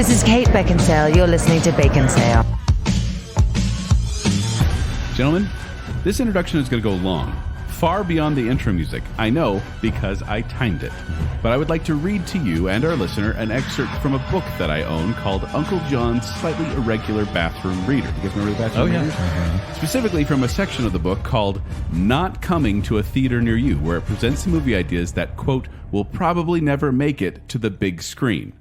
This is Kate Baconsale. You're listening to Baconsale. Gentlemen, this introduction is going to go long, far beyond the intro music. I know, because I timed it. But I would like to read to you and our listener an excerpt from a book that I own called Uncle John's Slightly Irregular Bathroom Reader. You guys remember the Bathroom Reader? Mm-hmm. Specifically from a section of the book called Not Coming to a Theater Near You, where it presents movie ideas that, quote, will probably never make it to the big screen.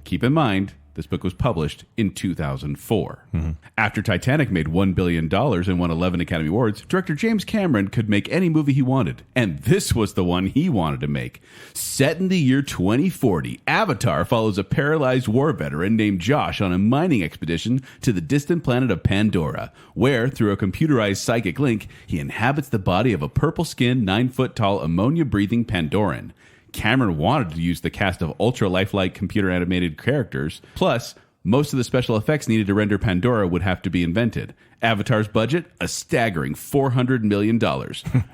Keep in mind, this book was published in 2004. Mm-hmm. After Titanic made $1 billion and won 11 Academy Awards, director James Cameron could make any movie he wanted. And this was the one he wanted to make. Set in the year 2040, Avatar follows a paralyzed war veteran named Josh on a mining expedition to the distant planet of Pandora, where, through a computerized psychic link, he inhabits the body of a purple-skinned, 9-foot-tall, ammonia-breathing Pandoran. Cameron wanted to use the cast of ultra-lifelike computer-animated characters. Plus, most of the special effects needed to render Pandora would have to be invented. Avatar's budget, a staggering $400 million.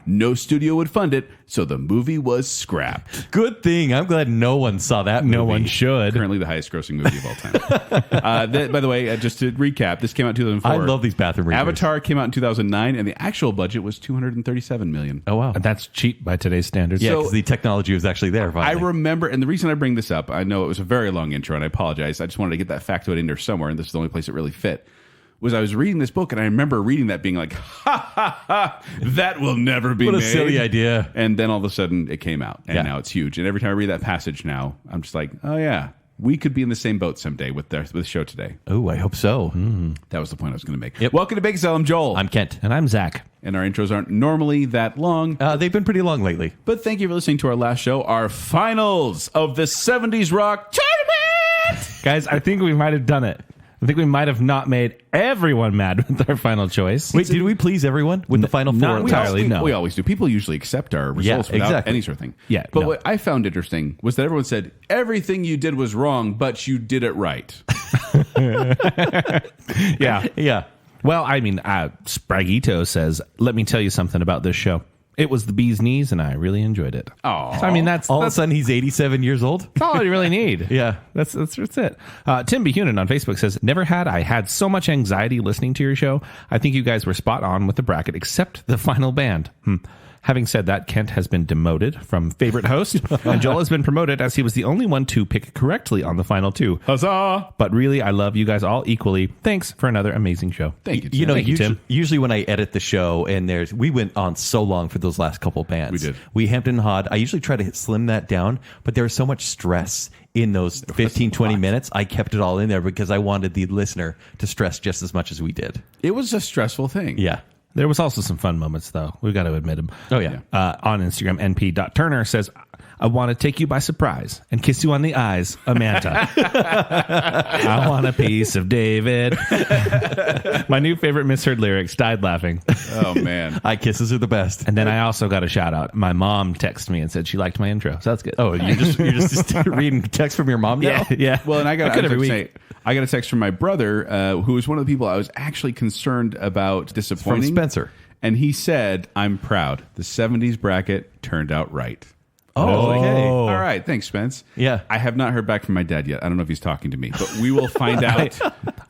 No studio would fund it, so the movie was scrapped. Good thing. I'm glad no one saw that movie. No one should. Currently the highest-grossing movie of all time. By the way, just to recap, this came out in 2004. I love these bathroom readers. Avatar came out in 2009, and the actual budget was $237 million. Oh, wow. That's cheap by today's standards. Yeah, because the technology was actually there. Finally. I remember, and the reason I bring this up, I know it was a very long intro, and I apologize. I just wanted to get that factoid in there somewhere, and this is the only place it really fit. Was I was reading this book, and I remember reading that being like, ha, ha, ha, that will never be made. What a silly idea. And then all of a sudden, it came out, and now it's huge. And every time I read that passage now, I'm just like, oh, yeah, we could be in the same boat someday with the show today. Oh, I hope so. Mm-hmm. That was the point I was going to make. Yep. Welcome to Baconsale. I'm Joel. I'm Kent. And I'm Zack. And our intros aren't normally that long. They've been pretty long lately. But thank you for listening to our last show, our finals of the 70s Rock Tournament! Guys, I think we might have done it. I think we might have not made everyone mad with our final choice. Wait, did we please everyone with the final four? Not entirely, no. We always do. People usually accept our results without any sort of thing. Yeah, but what I found interesting was that everyone said, everything you did was wrong, but you did it right. Yeah. Yeah. Well, I mean, Spraguito says, let me tell you something about this show. It was the bee's knees, and I really enjoyed it. Oh, so, I mean, that's all of a sudden he's 87 years old. That's all you really need. Yeah, that's it. Tim B. Hunan on Facebook says, "Never had I had so much anxiety listening to your show. I think you guys were spot on with the bracket, except the final band." Having said that, Kent has been demoted from favorite host, and Joel has been promoted as he was the only one to pick correctly on the final two. Huzzah! But really, I love you guys all equally. Thanks for another amazing show. Thank you, Tim. You know, Thank you, Tim. Usually when I edit the show, and we went on so long for those last couple bands. We did. We hemmed and hawed. I usually try to slim that down, but there was so much stress in those 15, 20 minutes. I kept it all in there because I wanted the listener to stress just as much as we did. It was a stressful thing. Yeah. There was also some fun moments, though. We've got to admit them. Oh, yeah. On Instagram, np.turner says, I want to take you by surprise and kiss you on the eyes, Amanda. I want a piece of David. My new favorite misheard lyrics, died laughing. Oh, man. Eye kisses are the best. And then I also got a shout out. My mom texted me and said she liked my intro. So that's good. Oh, you're just reading text from your mom now? Yeah. Well, and I got a text from my brother, who was one of the people I was actually concerned about disappointing. From Spencer. And he said, I'm proud. The 70s bracket turned out right. Oh, okay. All right. Thanks, Spence. Yeah. I have not heard back from my dad yet. I don't know if he's talking to me, but we will find out.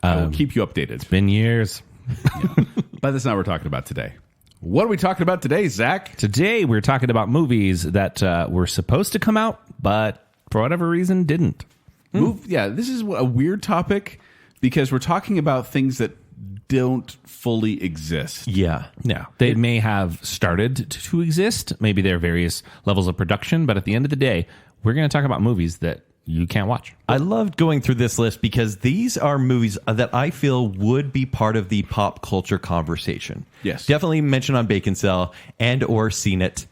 I will keep you updated. It's been years. Yeah. But that's not what we're talking about today. What are we talking about today, Zach? Today, we're talking about movies that were supposed to come out, but for whatever reason, didn't. Yeah, this is a weird topic because we're talking about things that don't fully exist. Yeah. Yeah. They may have started to exist. Maybe there are various levels of production, but at the end of the day, we're going to talk about movies that you can't watch. I loved going through this list because these are movies that I feel would be part of the pop culture conversation. Yes. Definitely mentioned on Baconsale and or seen it.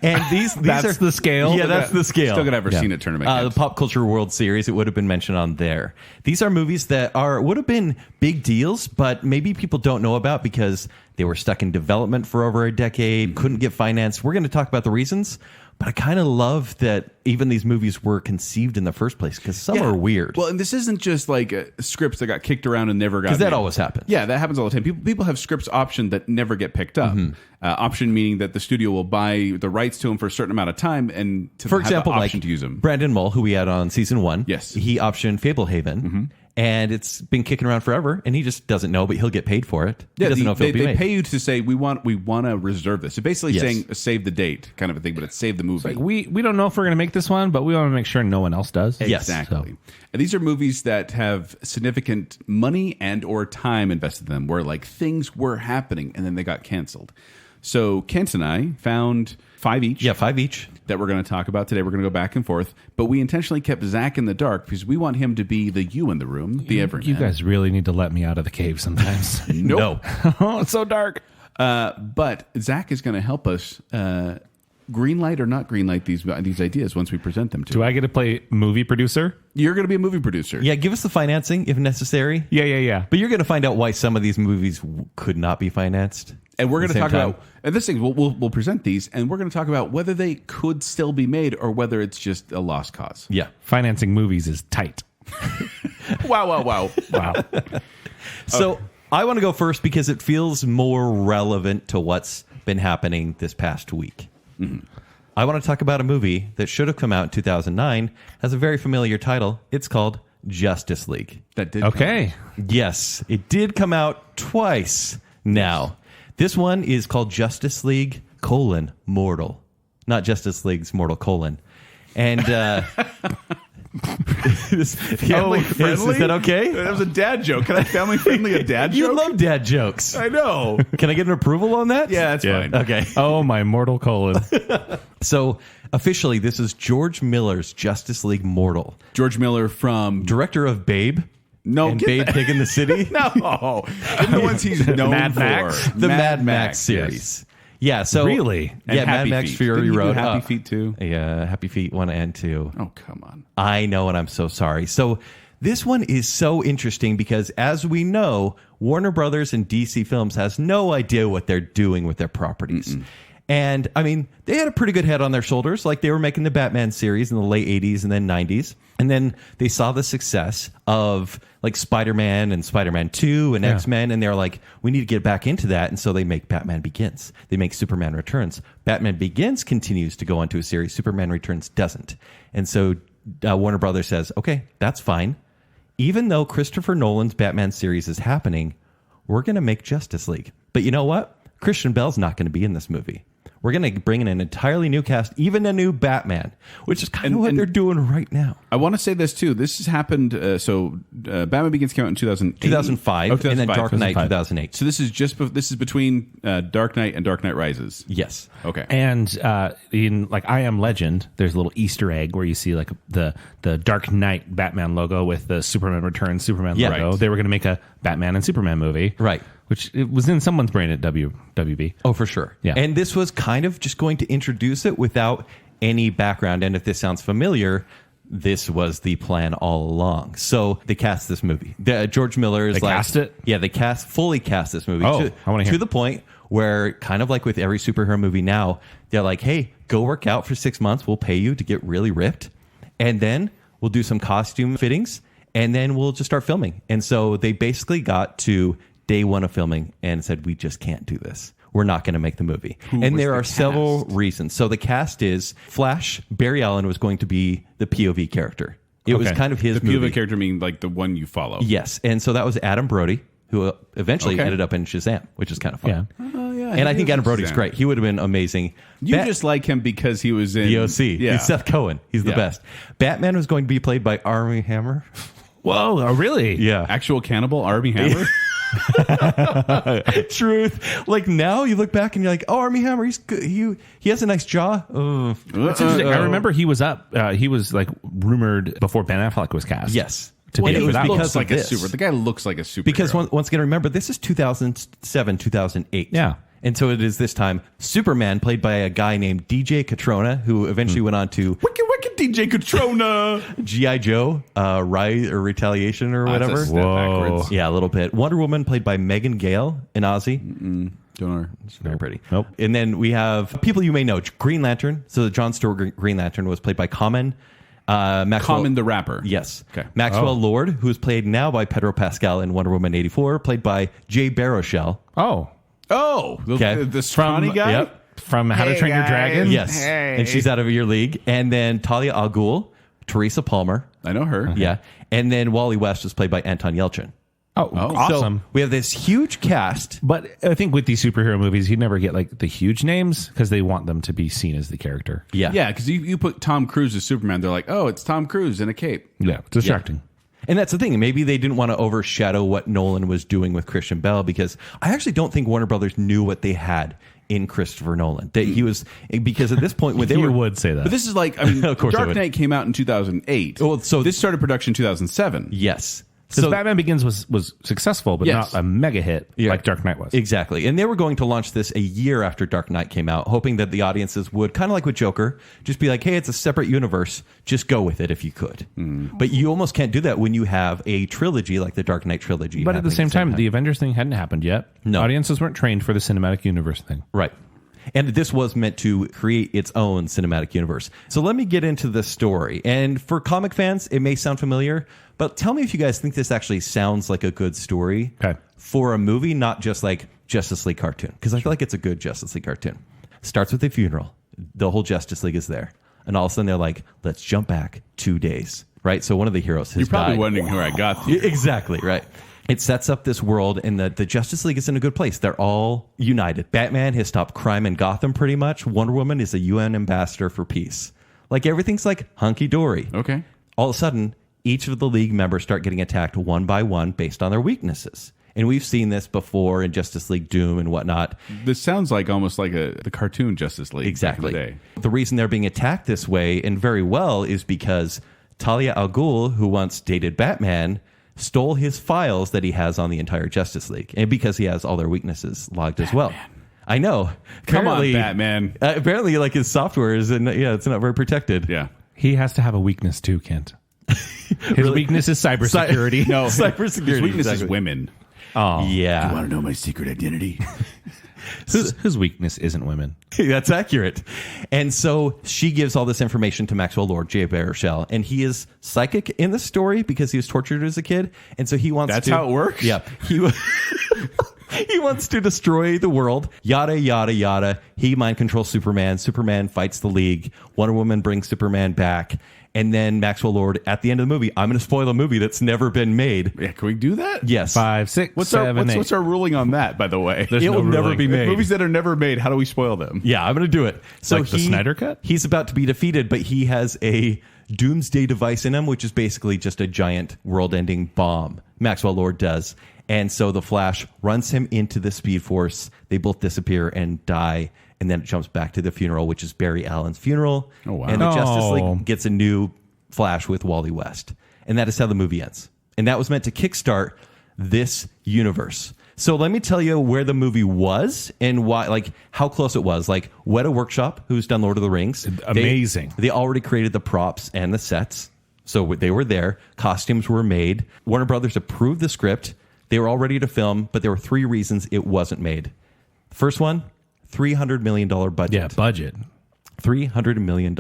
And these That's the scale? Yeah, that's the scale. Still gonna have seen it tournament. The Pop Culture World Series, it would have been mentioned on there. These are movies that would have been big deals, but maybe people don't know about because they were stuck in development for over a decade, couldn't get financed. We're going to talk about the reasons. But I kind of love that even these movies were conceived in the first place because some are weird. Well, and this isn't just like scripts that got kicked around and never got Because that made. always happens. Yeah, that happens all the time. People have scripts optioned that never get picked up. Option meaning that the studio will buy the rights to them for a certain amount of time and For example, have the like option to use them. Brandon Mull, who we had on season 1. Yes. He optioned Fablehaven. And it's been kicking around forever, and he just doesn't know, but he'll get paid for it. He doesn't know if it'll be they made. pay you to say we want to reserve this. So basically Yes. saying save the date kind of a thing, but it's save the movie. Like we don't know if we're going to make this one, but we want to make sure no one else does. Yes. Exactly. And these are movies that have significant money and or time invested in them, where like things were happening and then they got canceled. So Kent and I found 5 each. Yeah, 5 each. That we're going to talk about today. We're going to go back and forth, but we intentionally kept Zack in the dark because we want him to be the you in the room, the everyman. You guys really need to let me out of the cave sometimes. Nope. Oh, it's so dark. But Zack is going to help us greenlight or not greenlight these ideas once we present them to Do him. I get to play movie producer? You're going to be a movie producer. Yeah, give us the financing if necessary. Yeah. But you're going to find out why some of these movies could not be financed. And we're going at to the talk same time. about, and this thing, we'll present these, and we're going to talk about whether they could still be made or whether it's just a lost cause. Yeah. Financing movies is tight. Wow. So I want to go first because it feels more relevant to what's been happening this past week. I want to talk about a movie that should have come out in 2009, has a very familiar title. It's called Justice League. That did Okay. Yes, it did come out twice now. This one is called Justice League: Mortal. Not Justice League's Mortal colon. And Family friendly? Is that okay? That was a dad joke. Can I family friendly a dad You joke? love dad jokes. I know. Can I get an approval on that? Yeah, that's fine. Okay. Oh, my mortal colon. So officially, this is George Miller's Justice League Mortal. George Miller from Director of Babe. No, And get Babe that- Pig in the City. No, give the ones he's known Mad for. Max? The Mad Max yes. series. Yeah, so Really? And Yeah, Mad Happy Max Feet. Fury Didn't he do Road. Happy Feet too. Yeah, Happy Feet 1 and 2. Oh, come on. I know, and I'm so sorry. So this one is so interesting because, as we know, Warner Brothers and DC Films has no idea what they're doing with their properties. And, I mean, they had a pretty good head on their shoulders. Like, they were making the Batman series in the late 80s and then 90s. And then they saw the success of, like, Spider-Man and Spider-Man 2 and X-Men. And they're like, we need to get back into that. And so they make Batman Begins. They make Superman Returns. Batman Begins continues to go onto a series. Superman Returns doesn't. And so Warner Brothers says, okay, that's fine. Even though Christopher Nolan's Batman series is happening, we're going to make Justice League. But you know what? Christian Bale's not going to be in this movie. We're going to bring in an entirely new cast, even a new Batman, which is kind of what they're doing right now. I want to say this too. This has happened. Batman Begins came out in 2008. 2005, Oh, and then 2005. Dark Knight 2005. 2008. So this is between Dark Knight and Dark Knight Rises. Yes. Okay. And in like I Am Legend, there's a little Easter egg where you see like the Dark Knight Batman logo with the Superman Returns Superman Yeah. logo. Right. They were going to make a Batman and Superman movie, Right. Which it was in someone's brain at WB. Oh, for sure. Yeah. And this was kind of just going to introduce it without any background. And if this sounds familiar, this was the plan all along. So they cast this movie. George Miller is They like, cast it? Yeah, they fully cast this movie. Oh, I wanna hear. To the point where, kind of like with every superhero movie now, they're like, hey, go work out for 6 months. We'll pay you to get really ripped. And then we'll do some costume fittings. And then we'll just start filming. And so they basically got to day one of filming and said, we just can't do this. We're not going to make the movie. And there are several reasons. So the cast is Flash. Barry Allen was going to be the POV character. It was kind of his the movie. POV character meaning like the one you follow. Yes. And so that was Adam Brody, who eventually Okay. ended up in Shazam, which is kind of fun. Yeah. Oh yeah. And I think he Adam was Brody's Shazam. great. He would have been amazing. You just like him because he was in the OC. Yeah. He's Seth Cohen. He's the Yeah. best. Batman was going to be played by Armie Hammer. Whoa, oh, really? Yeah. Actual cannibal Armie Hammer. Truth. Like now you look back and you're like, oh, Armie Hammer, he's good. He has a nice jaw. Oh. That's interesting. I remember he was up. He was like rumored before Ben Affleck was cast. Yes. To And be it was that because looks of like this. a super. The guy looks like a super. Because once again, remember, this is 2007, 2008. Yeah. And so it is this time Superman, played by a guy named DJ Catrona, who eventually went on to wicked DJ Catrona. G.I. Joe, Rise or Retaliation or whatever. That's a step backwards. Yeah, a little bit. Wonder Woman, played by Megan Gale in Ozzy. Don't know. It's very pretty. Nope. And then we have people you may know. Green Lantern. So the John Stewart Green Lantern was played by Common. Common the rapper. Yes. Okay. Maxwell Lord, who is played now by Pedro Pascal in Wonder Woman 84, played by Jay Baruchel. Oh, Okay. the scrawny guy? Yep. From How to Train Your Dragon? Yes. And she's out of your league. And then Talia al Ghul, Teresa Palmer. I know her. Yeah. And then Wally West was played by Anton Yelchin. Oh, awesome. So we have this huge cast. But I think with these superhero movies, you never get like the huge names because they want them to be seen as the character. Yeah. Yeah, because you put Tom Cruise as Superman, they're like, oh, it's Tom Cruise in a cape. Yeah, distracting. And that's the thing. Maybe they didn't want to overshadow what Nolan was doing with Christian Bale, because I actually don't think Warner Brothers knew what they had in Christopher Nolan. That he was, because at this point when they would say that. But this is like, I mean, Of course I Dark would. Knight came out in 2008. Well, so- this started production in 2007. Yes. Because Batman Begins was successful, but Yes. not a mega hit like Dark Knight was. Exactly. And they were going to launch this a year after Dark Knight came out, hoping that the audiences would, kind of like with Joker, just be like, hey, it's a separate universe. Just go with it if you could. But you almost can't do that when you have a trilogy like the Dark Knight trilogy. But at the happening same time, the Avengers thing hadn't happened yet. No. Audiences weren't trained for the cinematic universe thing. Right. And this was meant to create its own cinematic universe. So let me get into the story. And for comic fans, it may sound familiar, but tell me if you guys think this actually sounds like a good story for a movie, not just like Justice League cartoon. Because I feel like it's a good Justice League cartoon. Starts with a funeral. The whole Justice League is there. And all of a sudden they're like, let's jump back 2 days. Right? So one of the heroes has You're probably died. wondering who I got here. Exactly, right. It sets up this world, and the Justice League is in a good place. They're all united. Batman has stopped crime in Gotham pretty much. Wonder Woman is a UN ambassador for peace. Like, everything's like hunky-dory. Okay. All of a sudden, each of the League members start getting attacked one by one based on their weaknesses. And we've seen this before in Justice League Doom and whatnot. This sounds like almost like the cartoon Justice League. Exactly. Back in the day. The reason they're being attacked this way, and very well, is because Talia al Ghul, who once dated Batman, stole his files that he has on the entire Justice League, and because he has all their weaknesses logged as well. I know. Come on, Apparently- Batman. apparently, like, his software is, it's not very protected. Yeah. He has to have a weakness too, Kent. His weakness is cybersecurity. No, Cybersecurity, His weakness exactly. is women. Oh, Yeah, Want to know my secret identity? his weakness isn't women. that's accurate. And so she gives all this information to Maxwell Lord, Jay Baruchel, and he is psychic in the story because he was tortured as a kid, and so he wants That's to... how it works? Yeah. He wants to destroy the world, yada, yada, yada. He mind controls Superman. Superman fights the League. Wonder Woman brings Superman back. And then Maxwell Lord, at the end of the movie, I'm going to spoil a movie that's never been made. Yeah, can we do that? Yes. 5, 6, What's 7, 8. our ruling on that, by the way? There's It no will never ruling. be made. Movies that are never made, how do we spoil them? Yeah, I'm going to do it. So Like the Snyder Cut? He's about to be defeated, but he has a doomsday device in him, which is basically just a giant world-ending bomb. Maxwell Lord does. And so the Flash runs him into the Speed Force. They both disappear and die. And then it jumps back to the funeral, which is Barry Allen's funeral. Oh, wow. And the Justice Oh. League gets a new Flash with Wally West. And that is how the movie ends. And that was meant to kickstart this universe. So let me tell you where the movie was and why, like, how close it was. Like, Weta Workshop, who's done Lord of the Rings. Amazing. They already created the props and the sets. So they were there. Costumes were made. Warner Brothers approved the script. They were all ready to film, but there were 3 reasons it wasn't made. First one, $300 million budget. Yeah, budget. $300 million.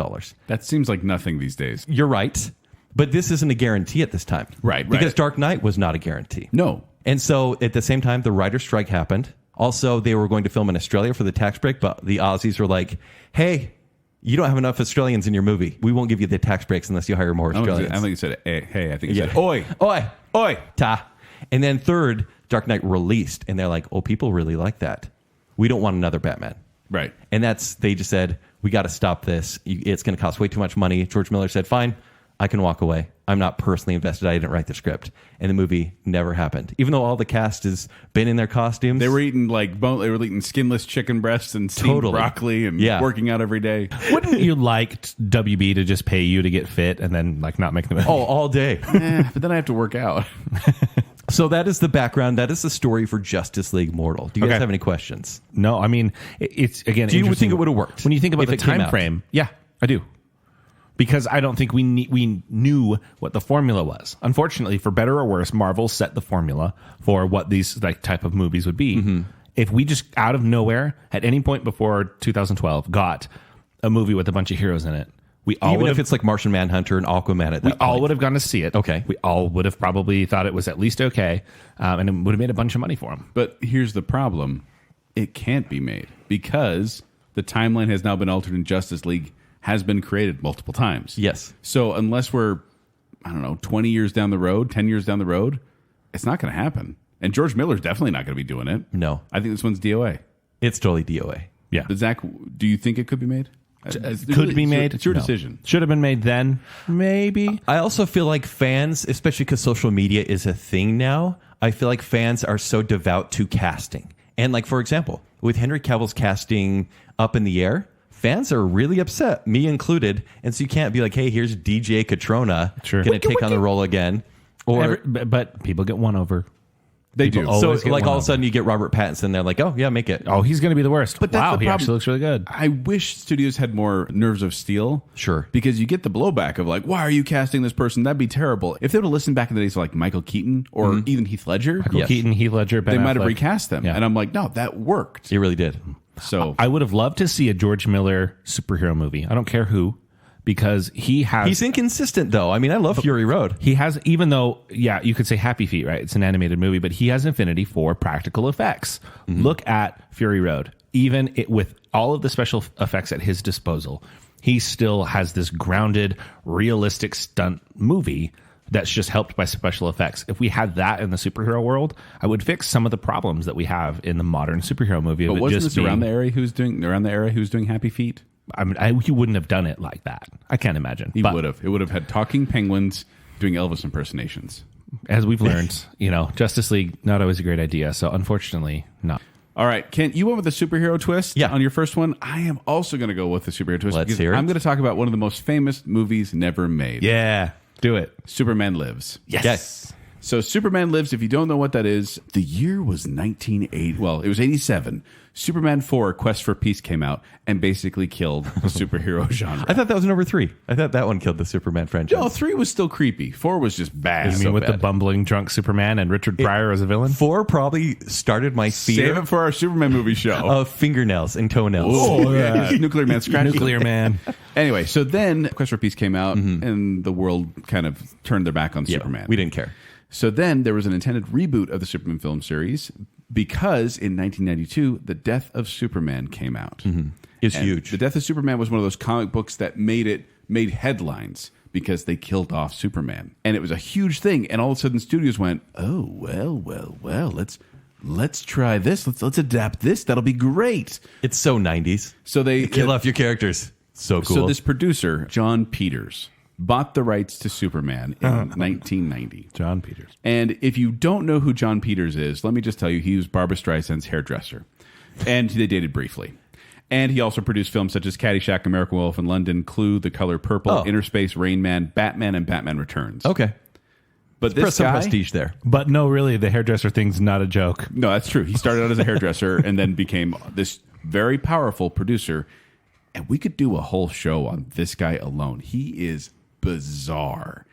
That seems like nothing these days. You're right. But this isn't a guarantee at this time. Right. Because Dark Knight was not a guarantee. No. And so at the same time, the writer's strike happened. Also, they were going to film in Australia for the tax break, but the Aussies were like, hey, you don't have enough Australians in your movie. We won't give you the tax breaks unless you hire more I don't Australians. think you said, hey, I think you Yeah. said, oi. Oi. Oi. Ta. And then third, Dark Knight released, and they're like, oh, people really like that. We don't want another Batman. Right. And they just said, we got to stop this. It's going to cost way too much money. George Miller said, fine, I can walk away. I'm not personally invested. I didn't write the script. And the movie never happened. Even though all the cast has been in their costumes. They were eating they were eating skinless chicken breasts and steamed Totally. broccoli and Yeah. working out every day. Wouldn't you like WB to just pay you to get fit and then like not make the movie? Oh, all day. But then I have to work out. So that is the background. That is the story for Justice League Mortal. Do you guys Okay. have any questions? No, I mean, it's again. Do you interesting. think it would've worked when you think about if the it came time out? frame? Yeah, I do, because I don't think we knew what the formula was. Unfortunately, for better or worse, Marvel set the formula for what these like type of movies would be. if we just out of nowhere at any point before 2012 got a movie with a bunch of heroes in it, we all Even would if it's like Martian Manhunter and Aquaman at that we point. all would have gone to see it. Okay. We all would have probably thought it was at least okay, and it would have made a bunch of money for them. But here's the problem. It can't be made because the timeline has now been altered and Justice League has been created multiple times. Yes. So unless we're, I don't know, 20 years down the road, 10 years down the road, it's not going to happen. And George Miller's definitely not going to be doing it. No. I think this one's DOA. It's totally DOA. Yeah. But Zach, do you think it could be made? Could be made. It's your No. decision. Should have been made then. Maybe. I also feel like fans, especially because social media is a thing now, I feel like fans are so devout to casting. And like, for example, with Henry Cavill's casting up in the air, fans are really upset, me included. And so you can't be like, hey, here's DJ Catrona Sure. going to take on the role again. Or but people get won over. They People do. always so get like won all of a over. sudden you get Robert Pattinson. They're like, oh, yeah, make it. Oh, he's going to be the worst. But that's wow, the he problem. actually looks really good. I wish studios had more nerves of steel. Sure. Because you get the blowback of like, why are you casting this person? That'd be terrible. If they would have listened back in the days to like Michael Keaton or even Heath Ledger, Michael Keaton, Heath Ledger, Ben they might have Affleck. recast them. Yeah. And I'm like, no, that worked. It really did. So I would have loved to see a George Miller superhero movie. I don't care who, because he has. He's inconsistent, though. I mean, I love Fury Road. He has, even though, yeah, you could say Happy Feet, right? It's an animated movie, but he has an affinity for practical effects. Look at Fury Road. Even with all of the special effects at his disposal, he still has this grounded, realistic stunt movie that's just helped by special effects. If we had that in the superhero world, I would fix some of the problems that we have in the modern superhero movie. but of it wasn't just this around the being- era who's doing Happy Feet? I mean, he wouldn't have done it like that. I can't imagine. He But would have. It would have had talking penguins doing Elvis impersonations. as we've learned, Justice League, not always a great idea. So unfortunately, not. All right, Kent, you went with a superhero twist Yeah. on your first one. I am also going to go with the superhero twist. Let's because hear it. I'm going to talk about one of the most famous movies never made. Yeah, do it. Superman Lives. Yes. So Superman Lives, if you don't know what that is, the year was 1980. Well, it was 87. Superman 4, Quest for Peace came out and basically killed the superhero genre. I thought that was number 3. I thought that one killed the Superman franchise. No, 3 was still creepy. 4 was just bad. You mean with bad. the bumbling drunk Superman and Richard Pryor as a villain? 4 probably started my Save fear it for our Superman movie show. of fingernails and toenails. Oh, yeah. Nuclear Man scratched Nuclear them. Man. Anyway, so then Quest for Peace came out and the world kind of turned their back on Yeah, Superman. we didn't care. So then there was an intended reboot of the Superman film series because in 1992, The Death of Superman came out. It's And huge. The Death of Superman was one of those comic books that made headlines because they killed off Superman. And it was a huge thing. And all of a sudden studios went, oh, well, let's try this. Let's adapt this. That'll be great. It's so 90s. So they Kill off your characters. So cool. So this producer, John Peters, bought the rights to Superman in 1990. John Peters. And if you don't know who John Peters is, let me just tell you, he was Barbra Streisand's hairdresser. And they dated briefly. And he also produced films such as Caddyshack, American Wolf in London, Clue, The Color Purple, Oh. Inner Space, Rain Man, Batman, and Batman Returns. Okay. But Press this some guy... prestige there. But no, really, the hairdresser thing's not a joke. No, that's true. He started out as a hairdresser and then became this very powerful producer. And we could do a whole show on this guy alone. He is bizarre.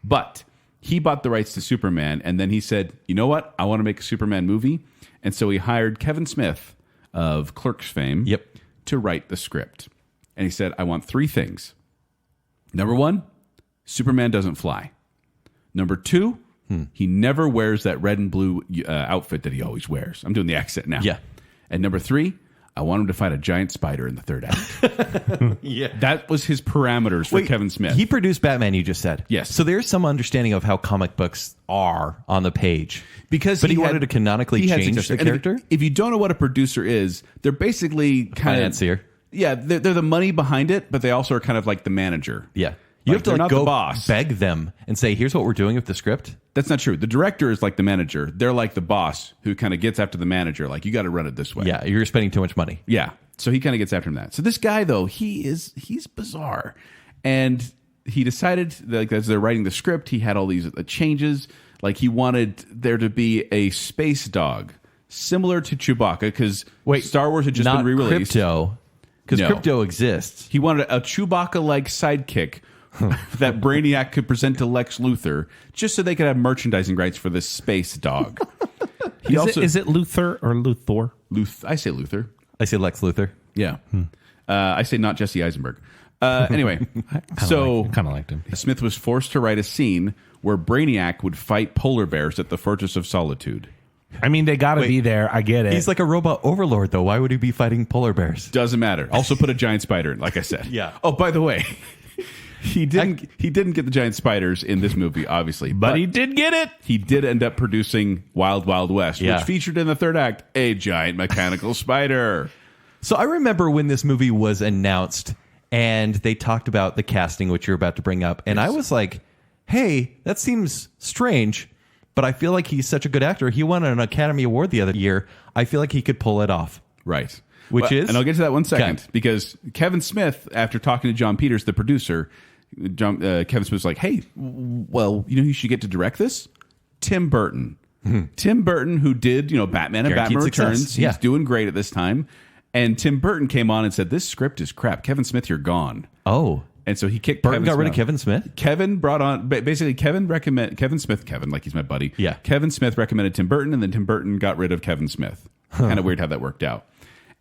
But he bought the rights to Superman, and then he said, you know what? I want to make a Superman movie. And so he hired Kevin Smith of Clerks fame to write the script. And he said, I want 3 things. Number 1, Superman doesn't fly. Number 2, he never wears that red and blue outfit that he always wears. I'm doing the accent now. Yeah. And number 3, I want him to fight a giant spider in the 3rd act. Yeah. That was his parameters for Kevin Smith. He produced Batman, you just said. Yes. So there's some understanding of how comic books are on the page. But he had- wanted to canonically he had change success. the And character? If you don't know what a producer is, they're basically kind Financier. Yeah, they're the money behind it, but they also are kind of like the manager. Yeah. You Like, have to they're like not the go boss. beg them and say, here's what we're doing with the script. That's not true. The director is like the manager. They're like the boss who kind of gets after the manager. Like, you got to run it this way. Yeah, you're spending too much money. Yeah. So he kind of gets after him that. So this guy, though, he's bizarre. And he decided, like, as they're writing the script, he had all these changes. Like, he wanted there to be a space dog similar to Chewbacca because Star Wars had just Not been re-released. Crypto. Because No. Crypto exists. He wanted a Chewbacca-like sidekick that Brainiac could present to Lex Luthor just so they could have merchandising rights for this space dog. Is it Luthor or Luthor? I say Luthor. I say Lex Luthor. Yeah. I say not Jesse Eisenberg. Anyway, I kind of liked him. Smith was forced to write a scene where Brainiac would fight polar bears at the Fortress of Solitude. I mean, they got to be there. I get it. He's like a robot overlord, though. Why would he be fighting polar bears? Doesn't matter. Also put a giant spider in, like I said. Yeah. Oh, by the way, he didn't get the giant spiders in this movie, obviously. but he did get it. He did end up producing Wild Wild West, Yeah. which featured in the third act a giant mechanical spider. So I remember when this movie was announced and they talked about the casting, which you're about to bring up. And I was like, hey, that seems strange, but I feel like he's such a good actor. He won an Academy Award the other year. I feel like he could pull it off. Right. Which is? And I'll get to that one second, Okay. because Kevin Smith, after talking to John Peters, the producer, Kevin Smith was like, hey, well, you know who you should get to direct this? Tim Burton. Tim Burton, who did, Batman and Guaranteed Batman success. Returns. Yeah. He's doing great at this time. And Tim Burton came on and said, this script is crap. Kevin Smith, you're gone. Oh. And so he kicked Burton Kevin got rid Smith of Kevin Smith? Kevin brought on, basically Kevin Smith, like he's my buddy. Yeah. Kevin Smith recommended Tim Burton, and then Tim Burton got rid of Kevin Smith. Kind of weird how that worked out.